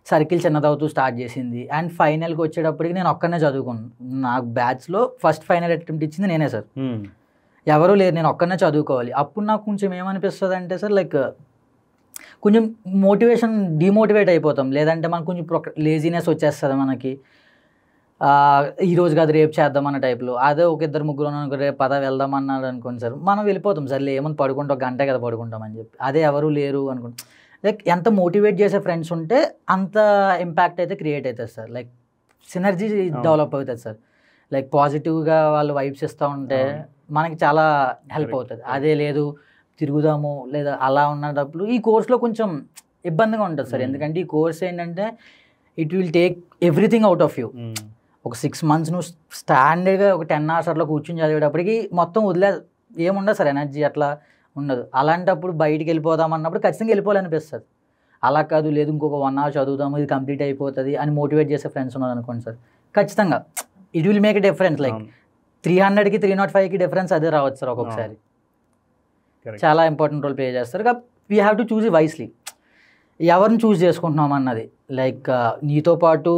సర్కిల్ చిన్నదవుతూ స్టార్ట్ చేసింది. అండ్ ఫైనల్కి వచ్చేటప్పటికి నేను ఒక్కనే చదువుకున్నాను. నాకు బ్యాచ్లో ఫస్ట్ ఫైనల్ అటెంప్ట్ ఇచ్చింది నేనే సార్. ఎవరూ లేరు, నేను ఒక్కనే చదువుకోవాలి. అప్పుడు నాకు కొంచెం ఏమనిపిస్తుంది అంటే సార్, లైక్ కొంచెం డిమోటివేట్ అయిపోతాం. లేదంటే మనకు కొంచెం లేజినెస్ వచ్చేస్తుంది మనకి. ఈరోజు కాదు రేపు చేద్దాం అన్న టైప్లో. అదే ఒక 2-3 రేపు వెళ్దాం అన్నాడు అనుకోండి సార్, మనం వెళ్ళిపోతాం. సర్లే ఏమని పడుకుంటాం, 1 గంటే కదా పడుకుంటామని చెప్పి. అదే ఎవరు లేరు అనుకుంటాం. లైక్ ఎంత మోటివేట్ చేసే ఫ్రెండ్స్ ఉంటే అంత ఇంపాక్ట్ అయితే క్రియేట్ అవుతుంది సార్. లైక్ సినర్జీ డెవలప్ అవుతుంది సార్. లైక్ పాజిటివ్గా వాళ్ళు వైబ్స్ ఇస్తూ ఉంటే మనకి చాలా హెల్ప్ అవుతుంది. అదే లేదు తిరుగుదాము లేదా అలా ఉన్నప్పుడు ఈ కోర్స్లో కొంచెం ఇబ్బందిగా ఉంటుంది సార్. ఎందుకంటే ఈ కోర్స్ ఏంటంటే it will take everything out of you. ఒక 6 months నువ్వు స్టాండర్డ్గా ఒక 10 hours అట్లా కూర్చొని చదివేటప్పటికి మొత్తం ఏముండదు సార్, ఎనర్జీ అట్లా ఉండదు. అలాంటప్పుడు బయటికి వెళ్ళిపోదాం అన్నప్పుడు ఖచ్చితంగా వెళ్ళిపోవాలనిపిస్తుంది. అలా కాదు, లేదు ఇంకొక 1 hour చదువుదాము, ఇది కంప్లీట్ అయిపోతుంది అని మోటివేట్ చేసే ఫ్రెండ్స్ ఉన్నారు అనుకోండి సార్, ఖచ్చితంగా it will make a difference. Like 300కి 305కి డిఫరెన్స్ అదే రావచ్చు సార్ ఒక్కొక్కసారి. చాలా ఇంపార్టెంట్ రోల్ ప్లే చేస్తారు. We have to choose wisely. ఎవరిని చూస్ చేసుకుంటున్నాం అన్నది, లైక్ నీతో పాటు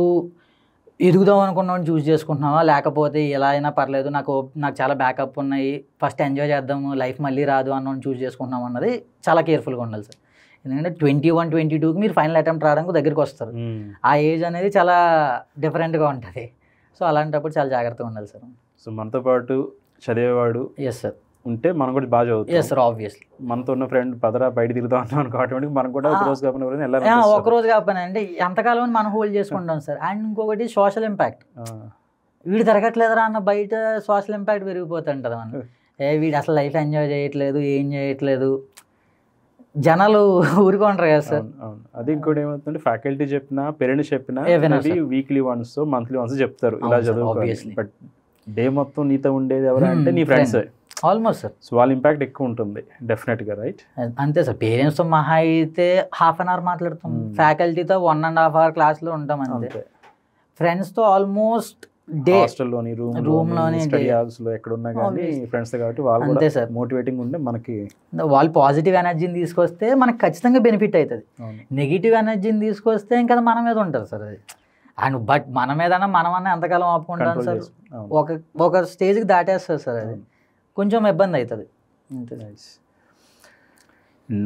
ఎదుగుదాం అనుకున్నామని చూస్ చేసుకుంటున్నావా, లేకపోతే ఎలా అయినా పర్లేదు నాకు చాలా బ్యాకప్ ఉన్నాయి, ఫస్ట్ ఎంజాయ్ చేద్దాము, లైఫ్ మళ్ళీ రాదు అన్నోని చూస్ చేసుకుంటున్నాం అన్నది చాలా కేర్ఫుల్గా ఉండాలి సార్. ఎందుకంటే 21-22కి మీరు ఫైనల్ అటెంప్ట్ రావడానికి దగ్గరికి వస్తారు. ఆ ఏజ్ అనేది చాలా డిఫరెంట్గా ఉంటుంది. సో అలాంటప్పుడు చాలా జాగ్రత్తగా ఉండాలి సార్. సో మనతో పాటు చదివేవాడు ఎస్ సార్ ఉంటే మనం కూడా బాగా చదువుతాం. Yes sir, obviously. మనతో ఉన్న ఫ్రెండ్ పదరా బయట తిరుగుతా ఉన్నాం అనుకో, ఆటోమేటిక్ మనం కూడా ఒక రోజు కాకపోయినా అంటే ఎంతకాలం మనం హోల్డ్ చేసుకుంటాం సార్. అండ్ ఇంకొకటి సోషల్ ఇంపాక్ట్. వీడు తిరగట్లేదురా అన్న బయట సోషల్ ఇంపాక్ట్ పెరిగిపోతుంటుంది మనం. వీడు అసలు లైఫ్ ఎంజాయ్ చేయట్లేదు, ఏం చేయట్లేదు, జనాలు ఊరుకుంటారు కదా సార్. అది ఇంకోటి ఏమవుతుందంటే ఫ్యాకల్టీ చెప్పినా పేరెంట్స్ చెప్పినా వీక్లీ వన్స్ మంత్లీ వన్స్ చెప్తారు ఇలా చదువుకోవాలి. బట్ డే మొత్తం నీతో ఉండేది ఎవరు అంటే నీ ఫ్రెండ్స్ ఆల్మోస్ట్ సార్. సో వాళ్ళ ఇంపాక్ట్ ఎక్కువ ఉంటుంది డెఫినెట్గా, రైట్? అంతే సార్. పేరెంట్స్తో మహా అయితే ½ an hour మాట్లాడుతాం, ఫ్యాకల్టీతో 1.5 hour క్లాస్లో ఉంటాం అంతే. ఫ్రెండ్స్తో ఆల్మోస్ట్ డే హాస్టల్లోని రూమ్లోని స్టడీ హాల్స్లో ఎక్కడ ఉన్నా కానీ ఫ్రెండ్స్ కాబట్టి వాళ్ళు అంతే సార్. మోటివేటింగ్ ఉంటే మనకి వాళ్ళు పాజిటివ్ ఎనర్జీని తీసుకొస్తే మనకి ఖచ్చితంగా బెనిఫిట్ అవుతుంది. నెగిటివ్ ఎనర్జీని తీసుకొస్తే ఇంకా మన మీద ఉంటుంది సార్ అది. అండ్ బట్ మన మీదన్నా మనమన్నా ఎంతకాలం ఆపుకుంటాం సార్, ఒక స్టేజ్కి దాటేస్తుంది సార్, అది కొంచెం ఇబ్బంది అవుతుంది.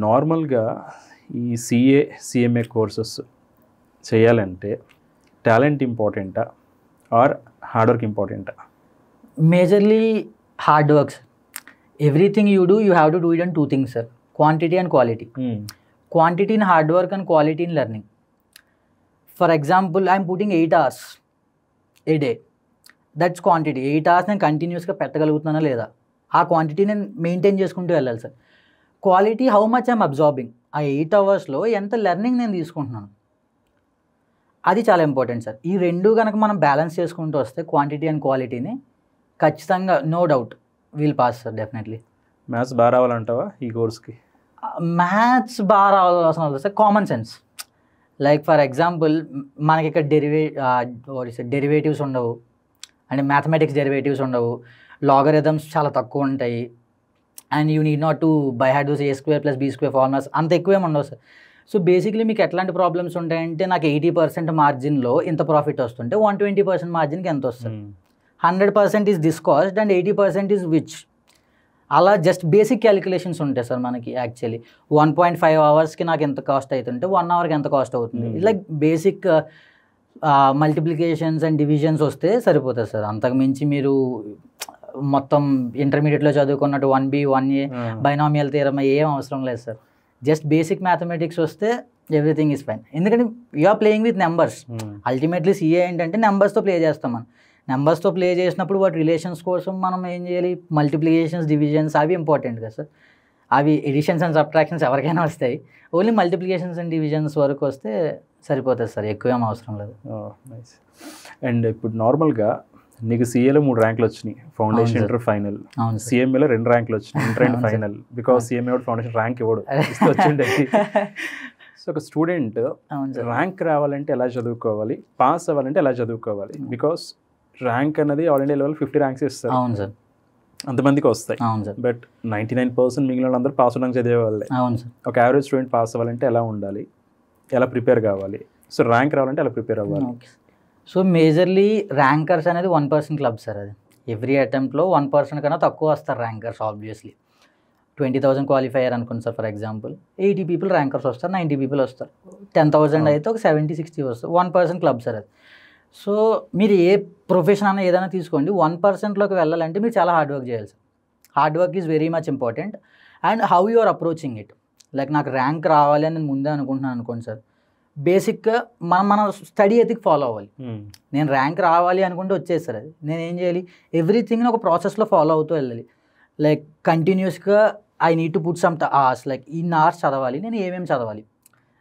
నార్మల్గా ఈ CMA కోర్సెస్ చేయాలంటే టాలెంట్ ఇంపార్టెంటా ఆర్ హార్డ్ వర్క్ ఇంపార్టెంటా? Majorly hard work sir. Everything you do you have to do it and 2 things sir, quantity and quality. Quantity in hard work and quality in learning. For example I'm putting 8 hours a day, that's quantity. 8 hours నేను కంటిన్యూస్గా పెట్టగలుగుతున్నానా లేదా, ఆ quantity నేను maintain చేసుకుంటూ వెళ్ళాలి sir. Quality how much I'm absorbing, ఆ 8 అవర్స్లో ఎంత లెర్నింగ్ నేను తీసుకుంటున్నాను, అది చాలా ఇంపార్టెంట్ సార్. ఈ రెండు కనుక మనం బ్యాలెన్స్ చేసుకుంటూ వస్తే క్వాంటిటీ అండ్ క్వాలిటీని ఖచ్చితంగా no doubt will pass sir definitely. Maths బాగా రావాలంటావా ఈ కోర్స్కి? మ్యాథ్స్ బాగా రావాల్సిన అవసరం sir, common sense. Like for example మనకి ఇక్కడ డెరివేటివ్స్ ఉండవు, అంటే మ్యాథమెటిక్స్ డెరివేటివ్స్ ఉండవు, లాగరిథమ్స్ చాలా తక్కువ ఉంటాయి, and you need not to by heart those a² + b² formulas అంత ఎక్కువేమి ఉండవు సార్. సో బేసిక్లీ మీకు ఎట్లాంటి ప్రాబ్లమ్స్ ఉంటాయంటే, నాకు 80% మార్జిన్లో ఇంత ప్రాఫిట్ వస్తుంటే 120% మార్జిన్కి ఎంత వస్తుంది, 100% is this cost and 80% is which, అలా జస్ట్ బేసిక్ క్యాలిక్యులేషన్స్ ఉంటాయి సార్ మనకి. యాక్చువల్లీ 1.5 అవర్స్కి నాకు ఎంత కాస్ట్ అవుతుంటే 1 అవర్కి ఎంత కాస్ట్ అవుతుంది, like basic multiplications and divisions వస్తే సరిపోతుంది సార్. అంతకుమించి మీరు మొత్తం ఇంటర్మీడియట్లో చదువుకున్నట్టు 1B 1A బైనామియల్ థియరమ్ ఏం అవసరం లేదు సార్. జస్ట్ బేసిక్ మ్యాథమెటిక్స్ వస్తే ఎవ్రీథింగ్ ఈజ్ ఫైన్. ఎందుకంటే you're playing with numbers. Ultimately CA ఏంటంటే నెంబర్స్తో ప్లే చేస్తాం మనం. నెంబర్స్తో ప్లే చేసినప్పుడు వాటి రిలేషన్స్ కోసం మనం ఏం చేయాలి, మల్టిప్లికేషన్స్ డివిజన్స్ అవి ఇంపార్టెంట్ కదా సార్. అవి ఎడిషన్స్ అండ్ సబ్ట్రాక్షన్స్ ఎవరికైనా వస్తాయి, ఓన్లీ మల్టిప్లికేషన్స్ అండ్ డివిజన్స్ వరకు వస్తే సరిపోతుంది సార్, ఎక్కువ ఏం అవసరం లేదు. నైస్. అండ్ ఇప్పుడు నార్మల్గా నీకు సిఏలో 3 ర్యాంకులు వచ్చినాయి, ఫౌండేషన్, ఇంటర్, ఫైనల్. సిఎంఏలో 2 ర్యాంకులు వచ్చినాయి, inter and final. Because CMA foundation rank ఇవ్వడు, వచ్చిండే. సో ఒక స్టూడెంట్ ర్యాంక్ రావాలంటే ఎలా చదువుకోవాలి, పాస్ అవ్వాలంటే ఎలా చదువుకోవాలి? బికాస్ ర్యాంక్ అనేది ఆల్ ఇండియా లెవెల్ 50 ర్యాంక్స్ ఇస్తారు. అవును సార్, అంతమందికి వస్తాయి. అవును సార్. బట్ 99% మిగిలిన వాళ్ళందరూ పాస్ అవడానికి చదివేవాళ్ళే. అవును సార్. ఒక యావరేజ్ స్టూడెంట్ పాస్ అవ్వాలంటే ఎలా ఉండాలి, ఎలా ప్రిపేర్ కావాలి? సో ర్యాంక్ రావాలంటే ఎలా ప్రిపేర్ అవ్వాలి? సో మేజర్లీ ర్యాంకర్స్ అనేది 1% క్లబ్ సార్. అది ఎవ్రీ అటెంప్ట్లో 1% కన్నా తక్కువ వస్తారు ర్యాంకర్స్. ఆబ్వియస్లీ 20,000 క్వాలిఫైయర్ అనుకోండి sir, for example 80 people rankers వస్తారు, 90 పీపుల్ వస్తారు. 10,000 అయితే ఒక 70-60 వస్తారు. 1% క్లబ్ సార్ అది. సో మీరు ఏ ప్రొఫెషన్ అన్నా ఏదైనా తీసుకోండి, 1%లోకి వెళ్ళాలంటే మీరు చాలా హార్డ్ వర్క్ చేయాలి sir. Hard work is very much important. And how you are approaching it. Like నాకు ర్యాంక్ రావాలి అని నేను ముందే అనుకుంటున్నాను అనుకోండి సార్, బేసిక్గా మన స్టడీ ఎథిక్ ఫాలో అవ్వాలి. నేను ర్యాంక్ రావాలి అనుకుంటే వచ్చేది సార్, అది నేను ఏం చేయాలి, ఎవ్రీథింగ్ని ఒక ప్రాసెస్లో ఫాలో అవుతూ వెళ్ళాలి. లైక్ కంటిన్యూస్గా I need to put some hours, like in hours చదవాలి, నేను ఏమేమి చదవాలి.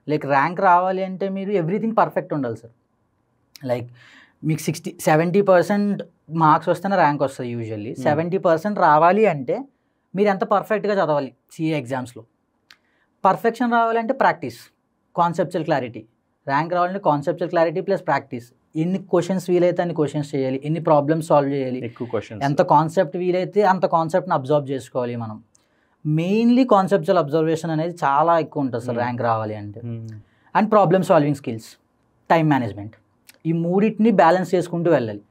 లైక్ ర్యాంక్ రావాలి అంటే మీరు ఎవ్రీథింగ్ పర్ఫెక్ట్ ఉండాలి సార్. లైక్ మీకు 70% మార్క్స్ వస్తేనే ర్యాంక్ వస్తుంది యూజువల్లీ. 70% రావాలి అంటే మీరు ఎంత పర్ఫెక్ట్గా చదవాలి. సిఏ ఎగ్జామ్స్లో పర్ఫెక్షన్ రావాలంటే ప్రాక్టీస్, కాన్సెప్చువల్ క్లారిటీ. ర్యాంక్ రావాలంటే కాన్సెప్చువల్ క్లారిటీ ప్లస్ ప్రాక్టీస్. ఎన్ని క్వశ్చన్స్ వీలైతే అన్ని క్వశ్చన్స్ చేయాలి, ఎన్ని ప్రాబ్లమ్స్ సాల్వ్ చేయాలి, ఎక్కువ క్వశ్చన్స్, ఎంత కాన్సెప్ట్ వీలైతే అంత కాన్సెప్ట్ని అబ్జర్వ్ చేసుకోవాలి మనం. మెయిన్లీ కాన్సెప్చువల్ అబ్జర్వేషన్ అనేది చాలా ఎక్కువ ఉంటుంది సార్ ర్యాంక్ రావాలి అంటే. And problem solving skills, time management, ఈ మూడింటిని బ్యాలెన్స్ చేసుకుంటూ వెళ్ళాలి.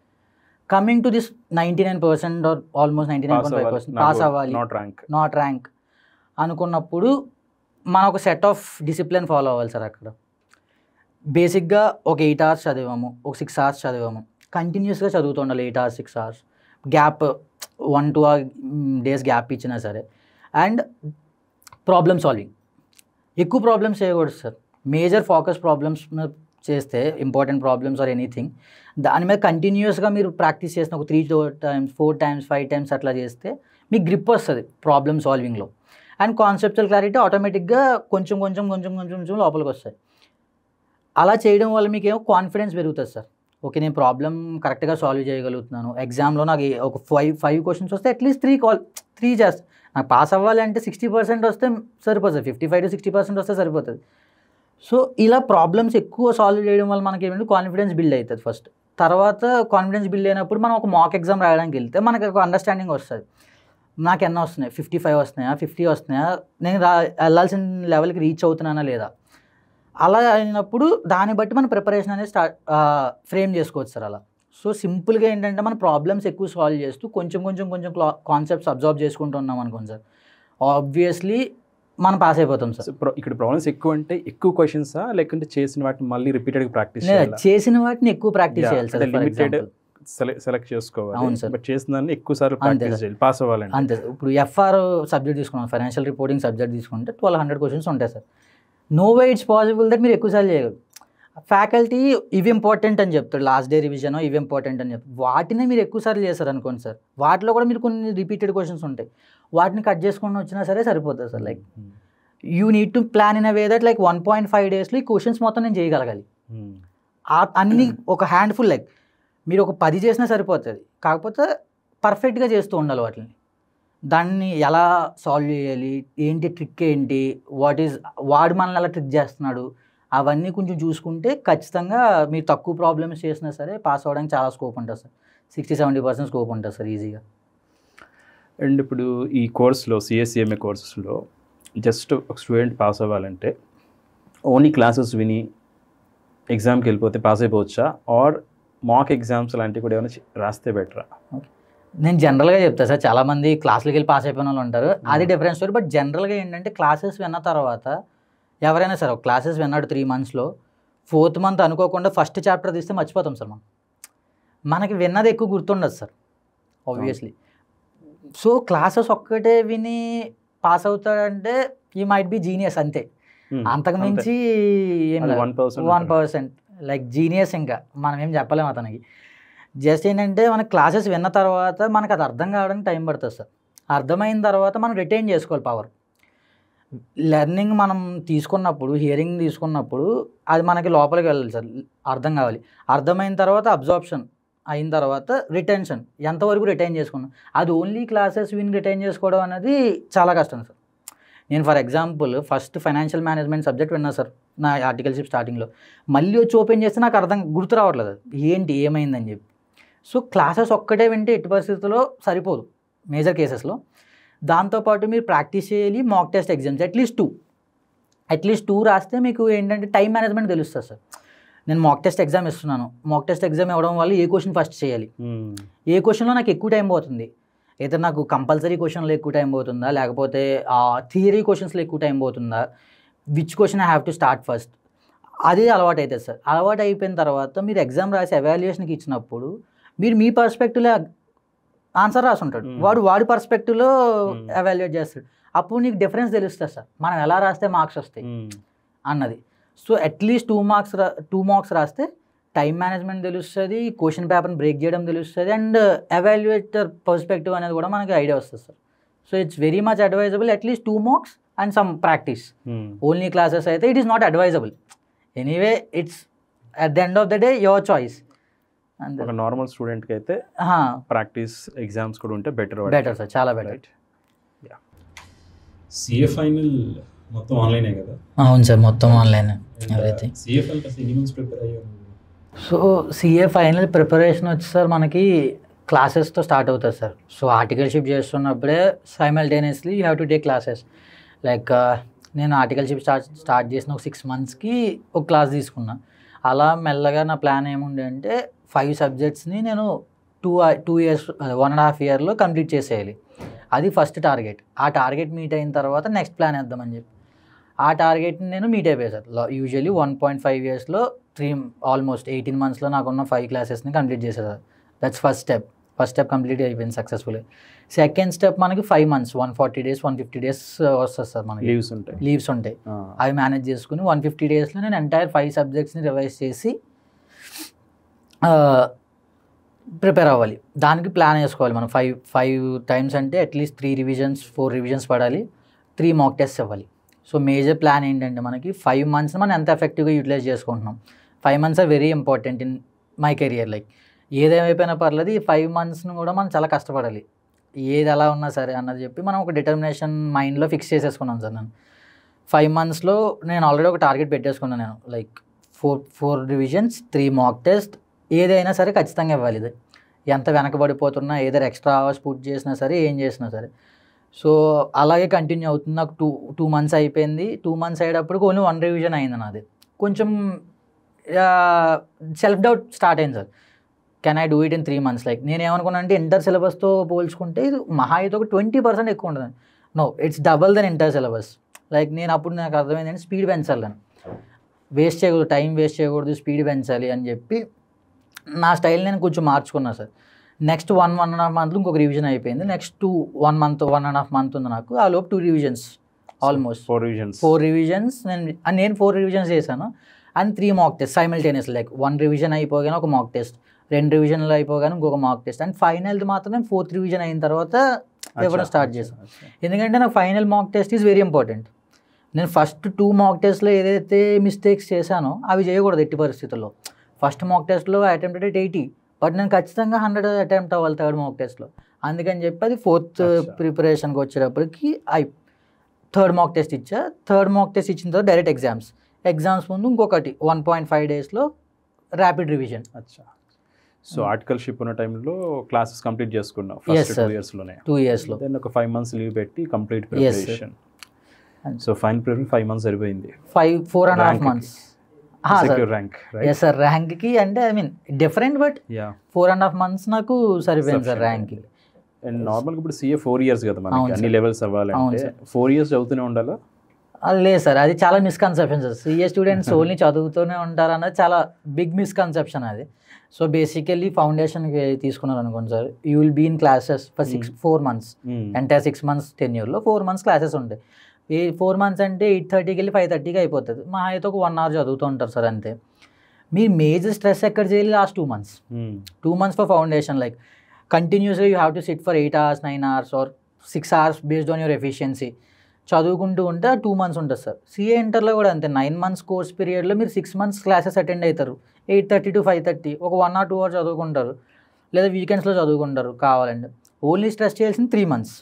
Coming to this 99% or almost 99.5% pass అవ్వాలి, నాట్ ర్యాంక్ అనుకున్నప్పుడు మనం ఒక సెట్ ఆఫ్ డిసిప్లిన్ ఫాలో అవ్వాలి సార్. అక్కడ బేసిక్గా ఒక 8 hours చదివాము, ఒక 6 hours చదివాము, కంటిన్యూస్గా చదువుతూ ఉండాలి 8 hours 6 hours. Gap 1-2 days gap ఇచ్చినా సరే. అండ్ ప్రాబ్లమ్ సాల్వింగ్, ఎక్కువ ప్రాబ్లమ్స్ చేయకూడదు సార్. మేజర్ ఫోకస్ ప్రాబ్లమ్స్ చేస్తే, ఇంపార్టెంట్ ప్రాబ్లమ్స్ ఆర్ ఎనీథింగ్, దాని మీద కంటిన్యూస్గా మీరు ప్రాక్టీస్ చేసిన ఒక 3 times 4 times 5 times అట్లా చేస్తే మీకు గ్రిప్ వస్తుంది ప్రాబ్లమ్ సాల్వింగ్లో. అండ్ కాన్సెప్చువల్ క్లారిటీ ఆటోమేటిక్గా కొంచెం కొంచెం కొంచెం కొంచెం కొంచెం లోపలికి వస్తాయి. అలా చేయడం వల్ల మీకు ఏమో కాన్ఫిడెన్స్ పెరుగుతుంది సార్. ఓకే, నేను ప్రాబ్లమ్ కరెక్ట్గా సాల్వ్ చేయగలుగుతున్నాను. ఎగ్జామ్లో నాకు ఒక 5 questions వస్తే అట్లీస్ట్ 3 చేస్తాను. నాకు పాస్ అవ్వాలి అంటే 60% వస్తే సరిపోతుంది, 55-60% వస్తే సరిపోతుంది. సో ఇలా ప్రాబ్లమ్స్ ఎక్కువ సాల్వ్ చేయడం వల్ల మనకి ఏమంటే కాన్ఫిడెన్స్ బిల్డ్ అవుతుంది ఫస్ట్. తర్వాత కాన్ఫిడెన్స్ బిల్డ్ అయినప్పుడు మనం ఒక మాక్ ఎగ్జామ్ రాయడానికి వెళ్తే మనకి ఒక అండర్స్టాండింగ్ వస్తుంది. నాకు ఎన్నో వస్తున్నాయి, 55 వస్తున్నాయా, 50 వస్తున్నాయా, నేను వెళ్ళాల్సిన లెవెల్కి రీచ్ అవుతున్నానా లేదా. అలా అయినప్పుడు దాన్ని బట్టి మన ప్రిపరేషన్ అనేది ఫ్రేమ్ చేసుకోవచ్చు సార్ అలా. సో సింపుల్గా ఏంటంటే మన ప్రాబ్లమ్స్ ఎక్కువ సాల్వ్ చేస్తూ కొంచెం కొంచెం కొంచెం కాన్సెప్ట్స్ అబ్జర్వ్ చేసుకుంటూ ఉన్నాం అనుకోండి సార్, ఆబ్వియస్లీ మనం పాస్ అయిపోతాం సార్. ఇక్కడ ప్రాబ్లమ్స్ ఎక్కువ అంటే ఎక్కువ క్వశ్చన్సా, లేకుంటే చేసిన వాటిని మళ్ళీ రిపీటెడ్గా ప్రాక్టీస్ చేసిన వాటిని ఎక్కువ ప్రాక్టీస్ చేయాలి సార్. లిమిటెడ్ సెలెక్ట్ చేసుకోవాలి. అవును సార్. బట్ చేసిన దాన్ని ఎక్కువ సార్లు ప్రాక్టీస్ చేయాలి పాస్ అవ్వాలంటే. అంతే. ఇప్పుడు ఎఫ్ఆర్ సబ్జెక్ట్ తీసుకున్నాం, ఫైనాన్షియల్ రిపోర్టింగ్ సబ్జెక్ట్ తీసుకుంటే 1200 questions ఉంటాయి sir. No way it's possible that మీరు ఎక్కువసార్లు చేయగలరు. ఫ్యాకల్టీ ఇవి ఇంపార్టెంట్ అని చెప్తారు, లాస్ట్ డే రివిజన్ ఇవి ఇంపార్టెంట్ అని చెప్తారు, వాటినే మీరు ఎక్కువసార్లు చేస్తారు అనుకోండి సార్. వాటిలో కూడా మీరు కొన్ని రిపీటెడ్ క్వశ్చన్స్ ఉంటాయి, వాటిని కట్ చేసుకొని వచ్చినా సరే సరిపోతుంది sir. Like you need to plan in a way that like 1.5 డేస్లో ఈ క్వశ్చన్స్ మొత్తం నేను చేయగలగాలి. అన్నీ ఒక హ్యాండ్ఫుల్ లైక్ మీరు ఒక 10 చేసినా సరిపోతుంది, కాకపోతే పర్ఫెక్ట్గా చేస్తూ ఉండాలి వాటిని. దాన్ని ఎలా సాల్వ్ చేయాలి, ఏంటి ట్రిక్ ఏంటి, వాడు మనల్ని ఎలా ట్రిక్ చేస్తున్నాడు, అవన్నీ కొంచెం చూసుకుంటే ఖచ్చితంగా మీరు తక్కువ ప్రాబ్లమ్స్ చేసినా సరే పాస్ అవ్వడానికి చాలా స్కోప్ ఉంటుంది సార్. 60-70% స్కోప్ ఉంటుంది సార్ ఈజీగా. అండ్ ఇప్పుడు ఈ కోర్స్లో సిఎస్సిఎంఏ కోర్సెస్లో జస్ట్ ఒక స్టూడెంట్ పాస్ అవ్వాలంటే ఓన్లీ క్లాసెస్ విని ఎగ్జామ్కి వెళ్ళిపోతే పాస్ అయిపోవచ్చా, ఆర్ మాక్ ఎగ్జామ్స్ లాంటివి కూడా ఏమైనా రాస్తే బెటరా? నేను జనరల్గా చెప్తాను సార్, చాలామంది క్లాసులకి వెళ్ళి పాస్ అయిపోయిన వాళ్ళు ఉంటారు, అది డిఫరెన్స్ స్టోరీ. బట్ జనరల్గా ఏంటంటే క్లాసెస్ విన్న తర్వాత ఎవరైనా సరే ఒక క్లాసెస్ విన్నాడు 3 monthsలో 4th month అనుకోకుండా ఫస్ట్ చాప్టర్ తీస్తే మర్చిపోతాం సార్. మనకి విన్నది ఎక్కువ గుర్తుండదు సార్ ఆబ్వియస్లీ. సో క్లాసెస్ ఒక్కటే విని pass అవుతాడంటే he might be genius అంతే, అంతకుమించి 1% లైక్ జీనియస్. ఇంకా మనం ఏం చెప్పలేము అతనికి. జస్ట్ ఏంటంటే మన క్లాసెస్ విన్న తర్వాత మనకు అది అర్థం కావడానికి టైం పడుతుంది సార్. అర్థమైన తర్వాత మనం రిటైన్ చేసుకోవాలి పవర్. లెర్నింగ్ మనం తీసుకున్నప్పుడు, హియరింగ్ తీసుకున్నప్పుడు అది మనకి లోపలికి వెళ్ళాలి సార్, అర్థం కావాలి. అర్థమైన తర్వాత అబ్జార్ప్షన్ అయిన తర్వాత రిటెన్షన్, ఎంతవరకు రిటైన్ చేసుకున్నాం. అది ఓన్లీ క్లాసెస్ విని రిటైన్ చేసుకోవడం అనేది చాలా కష్టం సార్. నేను for example first financial management subject విన్నా సార్ నా ఆర్టికల్షిప్ స్టార్టింగ్లో. మళ్ళీ వచ్చి ఓపెన్ చేస్తే నాకు గుర్తు రావట్లేదు ఏంటి ఏమైందని చెప్పి. సో క్లాసెస్ ఒక్కటే వింటే ఎట్టి పరిస్థితుల్లో సరిపోదు మేజర్ కేసెస్లో. దాంతోపాటు మీరు ప్రాక్టీస్ చేయాలి. మాక్ టెస్ట్ ఎగ్జామ్స్ అట్లీస్ట్ 2 రాస్తే మీకు ఏంటంటే టైం మేనేజ్మెంట్ తెలుస్తుంది సార్. నేను మాక్ టెస్ట్ ఎగ్జామ్ ఇస్తున్నాను, మాక్ టెస్ట్ ఎగ్జామ్ ఇవ్వడం వల్ల ఏ క్వశ్చన్ ఫస్ట్ చేయాలి, ఏ క్వశ్చన్లో నాకు ఎక్కువ టైం పోతుంది, అయితే నాకు కంపల్సరీ క్వశ్చన్లో ఎక్కువ టైం పోతుందా, లేకపోతే థియరీ క్వశ్చన్స్లో ఎక్కువ టైం పోతుందా, which question I have to start first, అదే అలవాటు అవుతుంది సార్. అలవాటు అయిపోయిన తర్వాత మీరు ఎగ్జామ్ రాసి ఎవాల్యుయేషన్కి ఇచ్చినప్పుడు మీరు మీ పర్స్పెక్టివ్లో ఆన్సర్ రాసి ఉంటాడు, వాడి పర్స్పెక్టివ్లో ఎవాల్యుయేట్ చేస్తాడు. అప్పుడు నీకు డిఫరెన్స్ తెలుస్తుంది సార్, మనం ఎలా రాస్తే మార్క్స్ వస్తాయి అన్నది. సో అట్లీస్ట్ 2 మార్క్స్ రాస్తే టైం మేనేజ్మెంట్ తెలుస్తుంది, క్వశ్చన్ పేపర్ని బ్రేక్ చేయడం తెలుస్తుంది, అండ్ ఎవాల్యుయేటర్ పర్స్పెక్టివ్ అనేది కూడా మనకి ఐడియా వస్తుంది sir. So it's very much advisable at least 2 marks and some practice. Only classes అయితే it is not advisable. Anyway it's at the end of the day your choice. ఒక normal స్టూడెంట్కి అయితే practice exams కూడా ఉంటే better sir, చాలా better. CA final మొత్తం ఆన్లైనే కదా? అవును సార్, మొత్తం ఆన్లైన్ ఎవ్రీథింగ్. సిఏ ఫైనల్ ఎన్ని మంత్స్ ప్రిపేర్ అయ్యారు? సో సిఏ ఫైనల్ ప్రిపరేషన్ వచ్చి సార్ మనకి క్లాసెస్తో స్టార్ట్ అవుతుంది సార్. సో ఆర్టికల్షిప్ చేస్తున్నప్పుడే simultaneously you have to take classes. Like నేను ఆర్టికల్షిప్ స్టార్ట్ చేసిన ఒక 6 monthsకి ఒక క్లాస్ తీసుకున్నా. అలా మెల్లగా నా ప్లాన్ ఏముండే అంటే 5 subjectsని నేను 2 years 1.5 yearలో కంప్లీట్ చేసేయాలి. అది ఫస్ట్ టార్గెట్. ఆ టార్గెట్ మీట్ అయిన తర్వాత నెక్స్ట్ ప్లాన్ వేద్దామని చెప్పి ఆ టార్గెట్ని నేను మీట్ అయిపోయాను సార్. యూజువల్లీ 1.5 yearsలో ఆల్మోస్ట్ 18 monthsలో నాకున్న 5 classes కంప్లీట్ చేశాను sir. That's first step complete అయిపోయింది సక్సెస్ఫుల్గా. సెకండ్ స్టెప్ మనకి 5 months 140 days 150 days వస్తుంది సార్. మనకి లీవ్స్ ఉంటాయి, అవి మేనేజ్ చేసుకుని 150 daysలో నేను ఎంటైర్ 5 subjectsని రివైజ్ చేసి ప్రిపేర్ అవ్వాలి. దానికి ప్లాన్ వేసుకోవాలి మనం. 5 times అంటే అట్లీస్ట్ 3 revisions 4 revisions పడాలి, 3 mock tests ఇవ్వాలి. సో మేజర్ ప్లాన్ ఏంటంటే మనకి 5 months మనం ఎంత ఎఫెక్టివ్గా యూటిలైజ్ చేసుకుంటున్నాం. 5 months are very important in my career. Like ఏదేమైపోయినా పర్లేదు ఈ 5 monthsని కూడా మనం చాలా కష్టపడాలి, ఏది ఎలా ఉన్నా సరే అన్నది చెప్పి మనం ఒక డిటర్మినేషన్ మైండ్లో ఫిక్స్ చేసేసుకున్నాను సార్. నేను 5 monthsలో నేను ఆల్రెడీ ఒక టార్గెట్ పెట్టేసుకున్నాను. నేను లైక్ 4 revisions 3 mock test, ఏదైనా సరే ఖచ్చితంగా ఇవ్వాలి. ఇది ఎంత వెనకబడిపోతున్నా ఏదైనా ఎక్స్ట్రా అవర్స్ పుట్ చేసినా సరే ఏం చేసినా సరే. సో అలాగే కంటిన్యూ అవుతుంది. నాకు 2 months అయిపోయింది. 2 months అయ్యేటప్పుడు ఓన్లీ 1 revision అయింది నాది. కొంచెం సెల్ఫ్ డౌట్ స్టార్ట్ అయింది sir, can I do it in 3 months? Like నేను ఏమనుకున్నాను అంటే ఇంటర్ సిలబస్తో పోల్చుకుంటే ఇది మహా అయితే ఒక 20% ఎక్కువ ఉంటుంది. No, it's double then inter syllabus. Like నేను అప్పుడు నాకు అర్థమైంది స్పీడ్ పెంచాలి, నేను వేస్ట్ చేయకూడదు, టైం వేస్ట్ చేయకూడదు, స్పీడ్ పెంచాలి అని చెప్పి నా స్టైల్ నేను కొంచెం మార్చుకున్నా సార్. నెక్స్ట్ 1.5 months ఇంకొక రివిజన్ అయిపోయింది. నెక్స్ట్ 1 month 1.5 months ఉంది నాకు. ఆ లోపు 2 revisions ఆల్మోస్ట్ 4 revisions. నేను 4 revisions చేశాను and 3 mock tests simultaneous. Like 1 revision అయిపోగానే ఒక మాక్ టెస్ట్, 2 revisionలు అయిపోగానే ఇంకొక మాక్ టెస్ట్, అండ్ ఫైనల్ది మాత్రం 4th revision అయిన తర్వాత ఇవ్వడం స్టార్ట్ చేశాను. ఎందుకంటే నాకు final mock test is very important. నేను ఫస్ట్ 2 మాక్ టెస్ట్లో ఏదైతే మిస్టేక్స్ చేశానో అవి చేయకూడదు ఎట్టి పరిస్థితుల్లో. ఫస్ట్ మాక్ టెస్ట్లో అటెంప్ట్ రేట్ 80, బట్ నేను ఖచ్చితంగా 100 అటెంప్ట్ అవ్వాలి థర్డ్ మాక్ టెస్ట్లో. అందుకని చెప్పి అది 4th ప్రిపరేషన్కి వచ్చేటప్పటికి థర్డ్ మాక్ టెస్ట్ ఇచ్చా. థర్డ్ మాక్ టెస్ట్ ఇచ్చిన తర్వాత డైరెక్ట్ ఎగ్జామ్స్ ముందు ఇంకొకటి 1.5 డేస్లో ర్యాపిడ్ రివిజన్. అచ్చా. సో ఆర్టికల్షిప్ ఉన్న టైంలో క్లాసెస్ కంప్లీట్ చేసుకున్నావు ఫస్ట్ 2 ఇయర్స్లోనే. 2 ఇయర్స్లో దెన్ ఒక 5 months లీవ్ పెట్టి complete preparation. So final preparation 5 months సరిపోయింది. 4.5 months secure rank, right? Yes sir. ర్యాంక్కి అంటే I mean different, but 4.5 months నాకు సరిపోయింది సార్ ర్యాంక్కి. అండ్ నార్మల్గా ఇప్పుడు CA 4 years కదా మనకి, అన్ని లెవెల్స్ అవ్వాలంటే 4 years చదువుతూనే ఉండాలా? లేదు సార్, అది చాలా misconception sir. CA students only చదువుతూనే ఉంటారు అన్నది చాలా బిగ్ మిస్కన్సెప్షన్ అది. సో బేసికల్లీ ఫౌండేషన్కి తీసుకున్నారు అనుకోండి sir, you will be in classes for 4 months. అంటే 6 months టెన్యూర్లో 4 months క్లాసెస్ ఉంటాయి. 4 months అంటే 8:30కి వెళ్ళి 5:30కి అయిపోతుంది. మా అయితే ఒక 1 hour చదువుతూ ఉంటారు సార్ అంతే. మీరు మేజర్ స్ట్రెస్ ఎక్కడ చేయాలి last 2 months. 2 months for foundation, like కంటిన్యూస్గా you have to sit for 8 hours 9 hours or 6 hours based on your efficiency చదువుకుంటూ ఉంటే 2 months ఉంటుంది సార్. CA ఇంటర్లో కూడా అంతే. 9 months కోర్స్ పీరియడ్లో మీరు 6 months క్లాసెస్ అటెండ్ అవుతారు. 8:30 to 5:30 ఒక 1 or 2 hours చదువుకుంటారు, లేదా వీకెండ్స్లో చదువుకుంటారు కావాలంటే. ఓన్లీ స్ట్రెస్ చేయాల్సింది 3 months.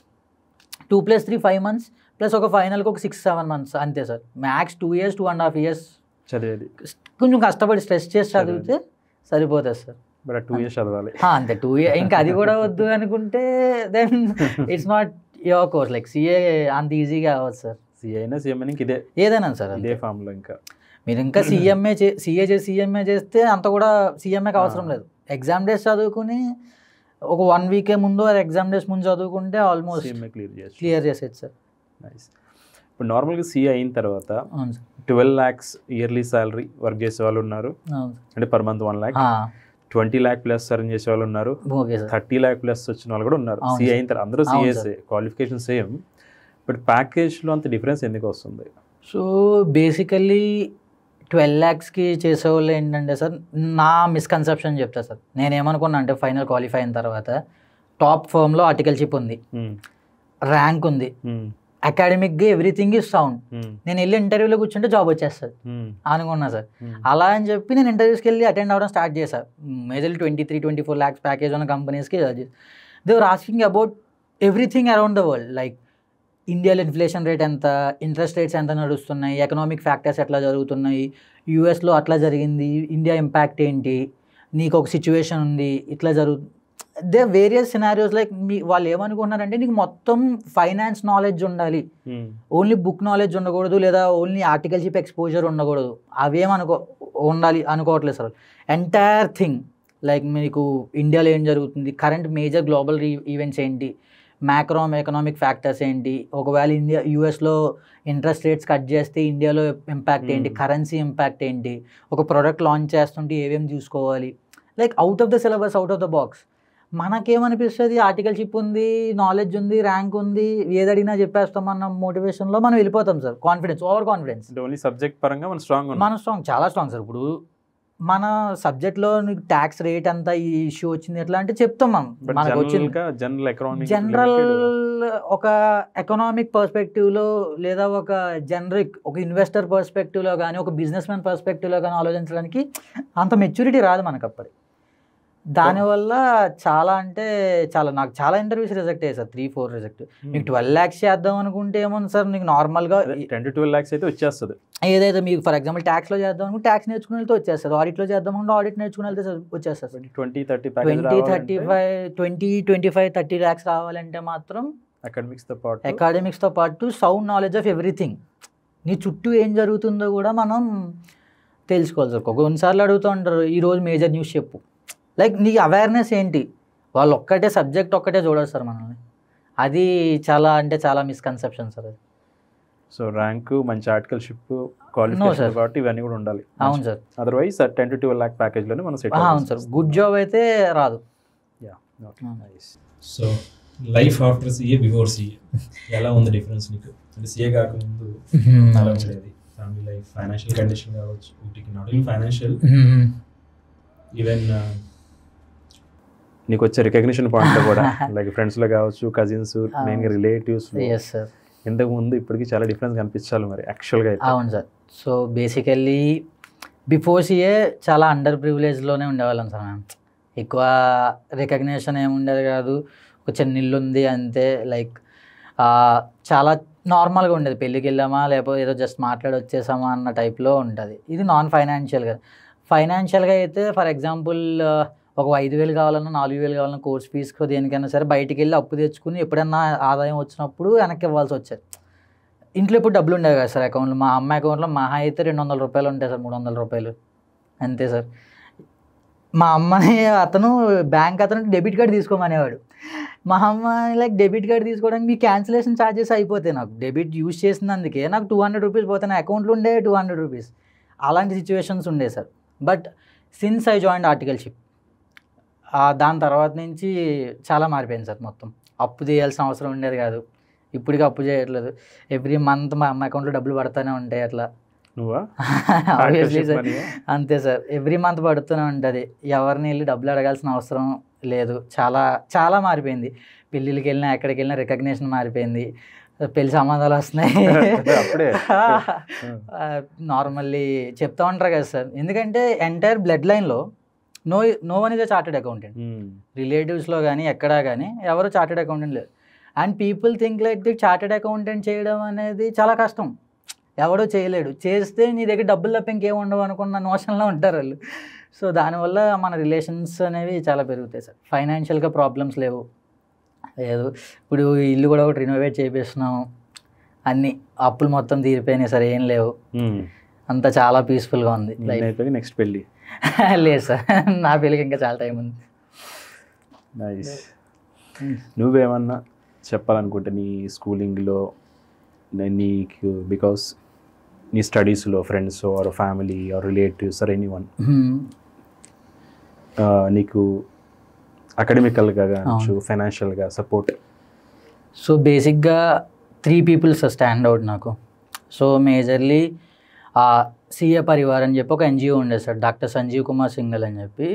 2 + 3 5 months ప్లస్ ఒక ఫైనల్కి ఒక 6-7 months అంతే సార్. మ్యాక్స్ 2 years 2.5 years చదివేది. కొంచెం కష్టపడి స్ట్రెస్ చేసి చదివితే సరిపోతుంది సార్. బట్ 2 years చదవాలి అంతే. 2 years ఇంకా అది కూడా వద్దు అనుకుంటే then it's not your course. Like CA అంత ఈజీగా అవ్వదు సార్. CA అయినా CMA ఇంకా ఇదే ఏదైనా సార్ ఇదే ఫామ్లో. ఇంకా మీరు ఇంకా CMA చేస్తే అంత కూడా CMAకి అవసరం లేదు. ఎగ్జామ్ డేస్ చదువుకుని ఒక 1 week ముందు ఎగ్జామ్ డేస్ ముందు చదువుకుంటే ఆల్మోస్ట్ CMA క్లియర్ చేసేది సార్. నైస్. ఇప్పుడు నార్మల్గా CA అయిన తర్వాత అవును sir. 12 lakhs yearly salary work చేసే వాళ్ళు ఉన్నారు, అంటే per month 1 lakh. 20 lakh plus earn చేసే వాళ్ళు ఉన్నారు, 30 lakh ప్లస్ వచ్చిన వాళ్ళు కూడా ఉన్నారు. CA అయిన తర్వాత అందరూ CAs, క్వాలిఫికేషన్ సేమ్, బట్ ప్యాకేజ్లో అంత డిఫరెన్స్ ఎందుకు వస్తుంది? సో బేసికల్లీ 12 lakhsకి చేసేవాళ్ళు ఏంటంటే సార్, నా మిస్కన్సెప్షన్ చెప్తా సార్. నేనేమనుకున్నా అంటే ఫైనల్ క్వాలిఫై అయిన తర్వాత టాప్ ఫర్మ్లో ఆర్టికల్షిప్ ఉంది, ర్యాంక్ ఉంది, అకాడమిక్గా ఎవ్రీథింగ్ ఈజ్ సౌండ్. నేను వెళ్ళి ఇంటర్వ్యూలో కూర్చుంటే జాబ్ వచ్చేస్తుంది అనుకున్నా సార్. అలా అని చెప్పి నేను ఇంటర్వ్యూస్కి వెళ్ళి అటెండ్ అవ్వడం స్టార్ట్ చేశాను. మేజర్లీ 23-24 lakhs ప్యాకేజ్ ఉన్న కంపెనీస్కి they were asking about everything around the world. Like ఇండియాలో ఇన్ఫ్లేషన్ రేట్ ఎంత, ఇంట్రెస్ట్ రేట్స్ ఎంత నడుస్తున్నాయి, ఎకనామిక్ ఫ్యాక్టర్స్ ఎట్లా జరుగుతున్నాయి, యూఎస్లో అట్లా జరిగింది, ఇండియా ఇంపాక్ట్ ఏంటి, నీకు ఒక సిచ్యువేషన్ ఉంది, ఇట్లా జరుగుతుంది. They various scenarios. లైక్ వాళ్ళు ఏమనుకుంటున్నారంటే నీకు మొత్తం ఫైనాన్స్ నాలెడ్జ్ ఉండాలి, ఓన్లీ బుక్ నాలెడ్జ్ ఉండకూడదు, లేదా ఓన్లీ ఆర్టికల్షిప్ ఎక్స్పోజర్ ఉండకూడదు, ఉండాలి అనుకోవట్లేదు సార్. ఎంటైర్ థింగ్, లైక్ మీకు ఇండియాలో ఏం జరుగుతుంది, కరెంట్ మేజర్ గ్లోబల్ ఈవెంట్స్ ఏంటి, మ్యాక్రో ఎకనామిక్ ఫ్యాక్టర్స్ ఏంటి, ఒకవేళ యూఎస్లో ఇంట్రెస్ట్ రేట్స్ కట్ చేస్తే ఇండియాలో ఇంపాక్ట్ ఏంటి, కరెన్సీ ఇంపాక్ట్ ఏంటి, ఒక ప్రోడక్ట్ లాంచ్ చేస్తుంటే ఏమేమి చూసుకోవాలి, like out of the syllabus, out of the box. మనకేమనిపిస్తుంది, ఆర్టికల్షిప్ ఉంది, నాలెడ్జ్ ఉంది, ర్యాంక్ ఉంది, ఏదడిగినా చెప్పేస్తామన్న మోటివేషన్లో మనం వెళ్ళిపోతాం sir. Confidence, over confidence. Only subject పరంగా మనం స్ట్రాంగ్, చాలా స్ట్రాంగ్ సార్. ఇప్పుడు మన సబ్జెక్ట్లో నీకు ట్యాక్స్ రేట్ అంతా ఈ ఇష్యూ వచ్చింది ఎట్లా అంటే చెప్తాం మనం. మనకు వచ్చింది జనరల్ ఒక ఎకనామిక్ పర్స్పెక్టివ్లో, లేదా ఒక జనరిక్ ఒక ఇన్వెస్టర్ పర్స్పెక్టివ్లో కానీ, ఒక బిజినెస్ మ్యాన్ పర్స్పెక్టివ్లో కానీ ఆలోచించడానికి అంత మెచ్యూరిటీ రాదు మనకు అప్పటి. దానివల్ల చాలా అంటే చాలా, నాకు చాలా ఇంటర్వ్యూస్ రిజెక్ట్ అయ్యాయి సార్. 3-4 రిజెక్ట్. మీకు 12 lakhs చేద్దాం అనుకుంటే ఏమో సార్, నీకు నార్మల్గా 10-12 lakhs అయితే వచ్చేస్తుంది. ఏదైతే మీకు ఫర్ ఎగ్జాంపుల్ ట్యాక్స్లో చేద్దాం అనుకుంటే ట్యాక్స్ నేర్చుకుని వెళ్తే వచ్చేస్తుంది, ఆడిట్లో చేద్దాం అనుకుంటే ఆడిట్ నేర్చుకుని వెళ్తే వచ్చేస్తుంది. 20-25-30 lakhs రావాలంటే మాత్రం అకాడమిక్స్తో పాటు సౌండ్ నాలెడ్జ్ ఆఫ్ ఎవ్రీథింగ్, నీ చుట్టూ ఏం జరుగుతుందో కూడా మనం తెలుసుకోవాలి సార్. కొన్నిసార్లు అడుగుతూ ఉంటారు, ఈరోజు మేజర్ న్యూస్ చెప్పు. లైక్ నీకు అవేర్నెస్ ఏంటి, వాళ్ళు ఒక్కటే సబ్జెక్ట్ ఒక్కటే చూడరు సార్ మనల్ని. అది చాలా అంటే చాలా మిస్కన్సెప్షన్ సార్ అది. సో ర్యాంక్, మంచి ఆర్టికల్షిప్, క్వాలిఫికేషన్ కాబట్టి ఇవన్నీ కూడా ఉండాలి. అవును సార్. అదర్వైజ్ 10-12 lakh ప్యాకేజ్లోనే మనం సెట్. అవును సార్, గుడ్ జాబ్ అయితే రాదు. So life after CA, before CA ఎలా ఉంది డిఫరెన్స్ నీకు? అంటే CA కాకముందు ఎలా ఉండేది ఫ్యామిలీ లైఫ్, ఫైనాన్షియల్ కండిషన్ కావచ్చు, నాట్ ఓన్లీ ఫైనాన్షియల్, ఈవెన్ నీకు వచ్చే రికగ్నిషన్ పాయింట్ కూడా లైక్ ఫ్రెండ్స్లో కావచ్చు, కజిన్స్, మెయిన్గా రిలేటివ్స్, ఇంతకు ముందు ఇప్పటికి చాలా డిఫరెన్స్ కనిపించాలి మరి యాక్చువల్గా అయితే. అవును sir. So basically before CA చాలా అండర్ ప్రివిలేజ్లోనే ఉండేవాళ్ళం సార్ మేము. ఎక్కువ రికగ్నిషన్ ఏమి ఉండేది కాదు. ఒక చిన్న ఇల్లు ఉంది అంతే. లైక్ చాలా నార్మల్గా ఉండేది. పెళ్ళికి వెళ్ళామా లేకపోతే ఏదో జస్ట్ మాట్లాడి వచ్చేసామా అన్న టైప్లో ఉంటుంది. ఇది నాన్ ఫైనాన్షియల్గా. ఫైనాన్షియల్గా అయితే ఫర్ ఎగ్జాంపుల్ ఒక 5,000 కావాలన్నా 4,000 కావాలన్నా కోర్స్ ఫీజుకో దేనికైనా సరే బయటికి వెళ్ళి అప్పు తెచ్చుకుని ఎప్పుడన్నా ఆదాయం వచ్చినప్పుడు వెనక్కి ఇవ్వాల్సి వచ్చేది. ఇంట్లో ఇప్పుడు డబ్బులు ఉండేవి కదా సార్ అకౌంట్లో. మా అమ్మ అకౌంట్లో మహా అయితే 200 రూపాయలు ఉంటాయి సార్, 300 రూపాయలు అంతే సార్. మా అమ్మని బ్యాంక్ అతను డెబిట్ కార్డ్ తీసుకోమనేవాడు. మా అమ్మ లైక్ డెబిట్ కార్డ్ తీసుకోవడానికి మీ క్యాన్సిలేషన్ ఛార్జెస్ అయిపోతాయి. నాకు డెబిట్ యూజ్ చేసినందుకే నాకు 200 రూపీస్ పోతే నా అకౌంట్లో ఉండే 200 రూపీస్. అలాంటి సిచ్యువేషన్స్ ఉండే sir. But since I joined articleship దాని తర్వాత నుంచి చాలా మారిపోయింది సార్. మొత్తం అప్పు చేయాల్సిన అవసరం ఉండేది కాదు. ఇప్పటికీ అప్పు చేయట్లేదు. ఎవ్రీ మంత్ మా అమ్మ అకౌంట్లో డబ్బులు పడుతూనే ఉంటాయి. అట్లా నువ్వా? ఆబ్వియస్లీ సార్, అంతే సార్. ఎవ్రీ మంత్ పడుతూనే ఉంటుంది. ఎవరిని వెళ్ళి డబ్బులు అడగాల్సిన అవసరం లేదు. చాలా చాలా మారిపోయింది. పెళ్ళిళ్ళకి వెళ్ళినా ఎక్కడికి వెళ్ళినా రికగ్నిషన్ మారిపోయింది. పెళ్లి సంబంధాలు వస్తున్నాయి. నార్మల్లీ చెప్తా ఉంటారు కదా సార్. ఎందుకంటే ఎంటైర్ బ్లడ్ లైన్లో no one is a chartered accountant. రిలేటివ్స్లో కానీ ఎక్కడా కానీ ఎవరు చార్టెడ్ అకౌంటెంట్ లేరు. And people think like the chartered accountant చేయడం అనేది చాలా కష్టం. ఎవడో చేయలేడు. చేస్తే నీ దగ్గర డబ్బులు తప్ప ఇంకేం ఉండవు అనుకున్న నోషన్లో ఉంటారు వాళ్ళు. సో దానివల్ల మన రిలేషన్స్ అనేవి చాలా పెరుగుతాయి సార్. ఫైనాన్షియల్గా ప్రాబ్లమ్స్ లేవు. లేదు ఇప్పుడు ఇల్లు కూడా ఒకటి రినోవేట్ చేపిస్తున్నాము. అన్నీ అప్పులు మొత్తం తీరిపోయినాయి సార్. ఏం లేవు. అంతా చాలా పీస్ఫుల్గా ఉంది. నెక్స్ట్ పెళ్ళి లేదు సార్, నా పెళ్ళికి ఇంకా చాలా టైం ఉంది. నైస్. నువ్వేమన్నా చెప్పాలనుకుంటే నీ స్కూలింగ్లో నీకు బికాస్ నీ స్టడీస్లో friends or family or relatives or anyone నీకు అకాడమికల్గా కావచ్చు ఫైనాన్షియల్గా సపోర్ట్? సో బేసిక్గా 3 people స్టాండ్ అవుట్ నాకు. సో మేజర్లీ సిఏ పరివార్ అని చెప్పి ఒక ఎన్జిఓ ఉండేది సార్, డాక్టర్ సంజీవ్ కుమార్ సింగల్ అని చెప్పి.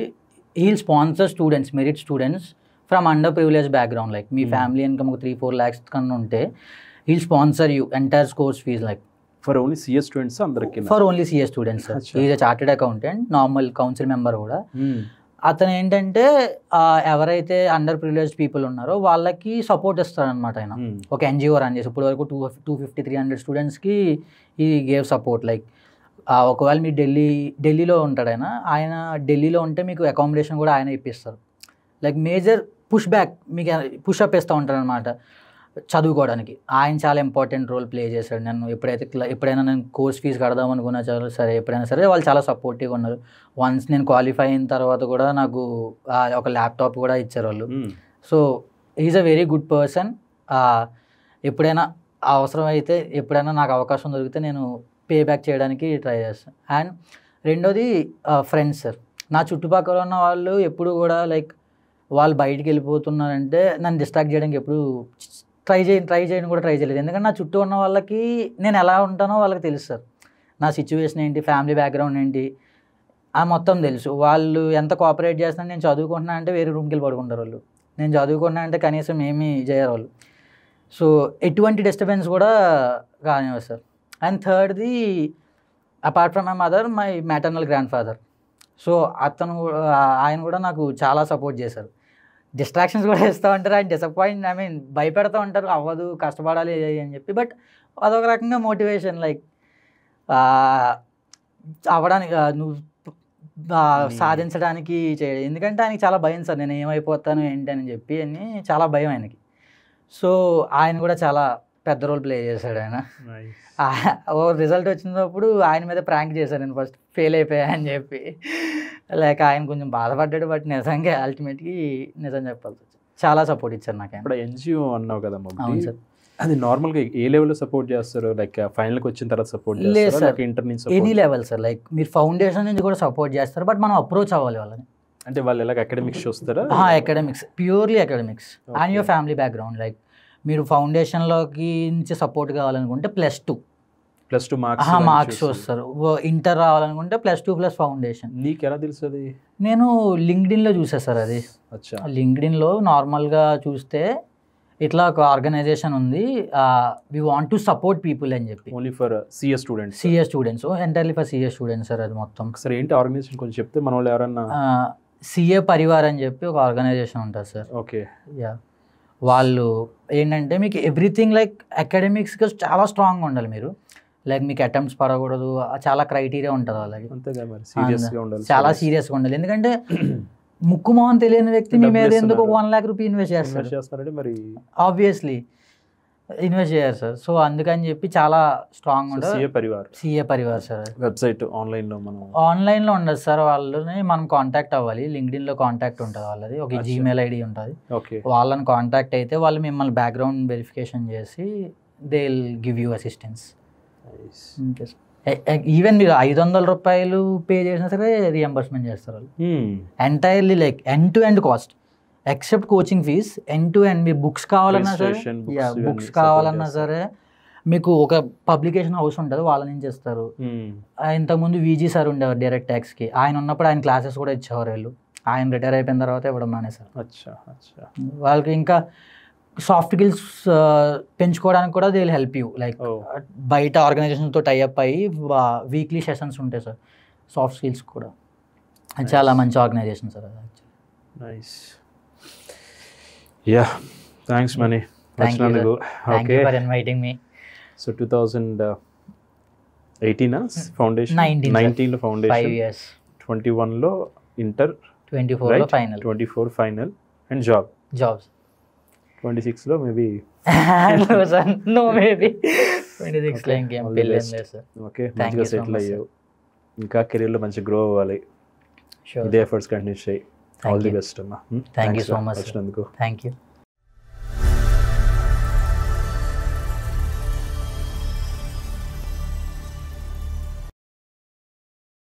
He'll sponsor students, merit students from under privilege background. Like మీ ఫ్యామిలీ ఇన్కమ్ ఒక 3-4 lakhs కన్నా ఉంటే he'll sponsor you entire course fees. Like for only CS students అందరికి? For only CS students sir. Is a chartered accountant, normal council member కూడా. అతను ఏంటంటే ఎవరైతే under privileged people ఉన్నారో వాళ్ళకి సపోర్ట్ ఇస్తారనమాట. ఆయన ఒక ఎన్జిఓ రన్ చేసి ఇప్పటి వరకు 250-300 స్టూడెంట్స్కి ఈ గేవ్ సపోర్ట్. లైక్ ఒకవేళ మీరు ఢిల్లీలో ఉంటాడు ఆయన ఢిల్లీలో ఉంటే మీకు అకామిడేషన్ కూడా ఆయన ఇప్పిస్తారు. లైక్ మేజర్ మీకు పుష్ అప్ ఇస్తూ ఉంటారు అనమాట చదువుకోవడానికి. ఆయన చాలా ఇంపార్టెంట్ రోల్ ప్లే చేశాడు. నేను ఎప్పుడైనా నేను కోర్స్ ఫీజు కడదాం అనుకున్నా సరే ఎప్పుడైనా సరే వాళ్ళు చాలా సపోర్టివ్గా ఉన్నారు. వన్స్ నేను క్వాలిఫై అయిన తర్వాత కూడా నాకు ఒక ల్యాప్టాప్ కూడా ఇచ్చారు వాళ్ళు. So is a very good person. ఎప్పుడైనా అవసరం అయితే ఎప్పుడైనా నాకు అవకాశం దొరికితే నేను పే బ్యాక్ చేయడానికి ట్రై చేస్తాను. అండ్ రెండోది ఫ్రెండ్స్ సార్. నా చుట్టుపక్కల ఉన్న వాళ్ళు ఎప్పుడు కూడా లైక్ వాళ్ళు బయటికి వెళ్ళిపోతున్నారంటే నన్ను డిస్ట్రాక్ట్ చేయడానికి ఎప్పుడు ట్రై చేయడం కూడా ట్రై చేయలేదు. ఎందుకంటే నా చుట్టూ ఉన్న వాళ్ళకి నేను ఎలా ఉంటానో వాళ్ళకి తెలుసు సార్. నా సిచ్యువేషన్ ఏంటి, ఫ్యామిలీ బ్యాక్గ్రౌండ్ ఏంటి మొత్తం తెలుసు. వాళ్ళు ఎంత కోఆపరేట్ చేస్తున్నా, నేను చదువుకుంటున్నా అంటే వేరే రూమ్కి వెళ్ళి పడుకుంటారు వాళ్ళు. నేను చదువుకున్నా అంటే కనీసం ఏమీ చేయరు వాళ్ళు. సో ఎటువంటి డిస్టర్బెన్స్ కూడా కానివ్వదు సార్. అండ్ థర్డ్ది apart from my mother, my maternal grandfather. So ఆయన కూడా నాకు చాలా సపోర్ట్ చేశారు. డిస్ట్రాక్షన్స్ కూడా ఇస్తూ ఉంటారు. ఆయన భయపెడతా ఉంటారు, అవ్వదు కష్టపడాలి అని చెప్పి. బట్ అదొక రకంగా మోటివేషన్. లైక్ అవ్వడానికి నువ్వు సాధించడానికి చేయాలి. ఎందుకంటే ఆయనకి చాలా భయం సార్, నేను ఏమైపోతాను ఏంటి అని చెప్పి అని చాలా భయం ఆయనకి. సో ఆయన కూడా చాలా పెద్ద రోల్ ప్లే చేశాడు. ఆయన ఓ రిజల్ట్ వచ్చినప్పుడు ఆయన మీద ప్రాంక్ చేశాను నేను ఫస్ట్, ఫెయిల్ అయిపోయా అని చెప్పి. లేక ఆయన కొంచెం బాధపడ్డాడు. బట్ నిజంగా అల్టిమేట్గా నిజం చెప్పాల్సి వచ్చింది. చాలా సపోర్ట్ ఇచ్చారు నాకు. ఇప్పుడు ఎన్జిఓ అన్నావు కదా, అవును సార్. అది నార్మల్గా ఏ లెవెల్లో సపోర్ట్ చేస్తారు? లైక్ ఫైనల్కి వచ్చిన తర్వాత సపోర్ట్ లేదు సార్, ఇంటర్ నుంచి ఎనీ లెవెల్ సార్. లైక్ మీరు ఫౌండేషన్ నుంచి కూడా సపోర్ట్ చేస్తారు. బట్ మనం అప్రోచ్ అవ్వాలి వాళ్ళని. అంటే వాళ్ళు ఎలాగ అకాడమిక్స్ చూస్తారా? Academics, purely academics and your family background. Like మీరు ఫౌండేషన్లోకి నుంచి సపోర్ట్ కావాలనుకుంటే +2 మార్క్స్ వస్తారు. ఇంటర్ రావాలనుకుంటే +2 + ఫౌండేషన్. నీకు ఎలా తెలుసు అది? నేను లింక్డ్ఇన్లో చూసా సార్. అది లింక్డ్ఇన్లో నార్మల్గా చూస్తే ఇట్లా ఒక ఆర్గనైజేషన్ ఉంది, we want to support people అని చెప్పి. Only for CS students? CS students, entirely for CS students sir అది మొత్తం. సార్ ఏంటి ఆర్గనైజేషన్ కొంచెం చెప్తే మన వాళ్ళు ఎవరన్నా? సిఏ పరివార్ అని చెప్పి ఒక ఆర్గనైజేషన్ ఉంటుంది సార్. ఓకే. యా, వాళ్ళు ఏంటంటే మీకు ఎవ్రీథింగ్ లైక్ అకాడమిక్స్గా చాలా స్ట్రాంగ్గా ఉండాలి మీరు, లైక్ మీకు అటెంప్ట్స్ పడకూడదు, చాలా క్రైటీరియా ఉంటుంది వాళ్ళకి. అంతేగా మరి, సీరియస్గా ఉండాలి, చాలా సీరియస్గా ఉండాలి. ఎందుకంటే ముక్కు మొహం తెలియని వ్యక్తి మీ మీద ఎందుకు 1 lakh రూపీ ఇన్వెస్ట్ చేస్తారంటే మరి ఆబ్వియస్లీ ఇన్వెస్ట్ చేయాలి సార్. సో అందుకని చెప్పి చాలా స్ట్రాంగ్ ఉంటుంది సిఏ పరివార్ సార్. వెబ్సైట్ ఆన్లైన్లో మనం ఆన్లైన్లో ఉండదు సార్, వాళ్ళని మనం కాంటాక్ట్ అవ్వాలి. లింక్డ్ఇన్లో కాంటాక్ట్ ఉంటుంది వాళ్ళది, ఒక జీమెయిల్ ఐడి ఉంటుంది. ఓకే, వాళ్ళని కాంటాక్ట్ అయితే వాళ్ళు మిమ్మల్ని బ్యాక్గ్రౌండ్ వెరిఫికేషన్ చేసి they will give you assistance. Even మీరు 500 రూపాయలు పే చేసినా సరే రియంబర్స్మెంట్ చేస్తారు వాళ్ళు. Entirely like end to end cost except coaching fees, end to end. మీరు బుక్స్ కావాలన్నా సరే, బుక్స్ కావాలన్నా సరే మీకు ఒక పబ్లికేషన్ హౌస్ ఉంటుంది, వాళ్ళ నుంచి ఇస్తారు. ఇంతకుముందు వీజీ సార్ ఉండేవారు డైరెక్ట్ ట్యాక్స్కి, ఆయన ఉన్నప్పుడు ఆయన క్లాసెస్ కూడా ఇచ్చేవారు వీళ్ళు. ఆయన రిటైర్ అయిపోయిన తర్వాత ఇవ్వడం మానేశారు. వాళ్ళకి ఇంకా సాఫ్ట్ స్కిల్స్ పెంచుకోవడానికి కూడా they will help you. Like బయట ఆర్గనైజేషన్తో టైఅప్ అయ్యి వీక్లీ సెషన్స్ ఉంటాయి సార్ సాఫ్ట్ స్కిల్స్ కూడా. చాలా మంచి ఆర్గనైజేషన్ సార్ అది. Nice. Yeah, thanks Mani. Thank you for inviting me. So 2018 foundation, 19లో ఫౌండేషన్, 5 years, 21లో ఇంటర్, 24లో ఫైనల్, 24 ఫైనల్ అండ్ జాబ్స్. 26లో మేబీ నో మేబీ 26లో ఇంకేం పెళ్ళి లేదు సార్. ఓకే, మంచిగా సెటిల్ అయ్యావు, ఇంకా కెరీర్లో మంచిగా గ్రో అవ్వాలి. ఇదే ఎఫర్ట్స్ కంటిన్యూ చేయి. ఆల్ ది బెస్ట్ అమ్మా. Thank you so much. వచ్చినందుకు థ్యాంక్ యూ.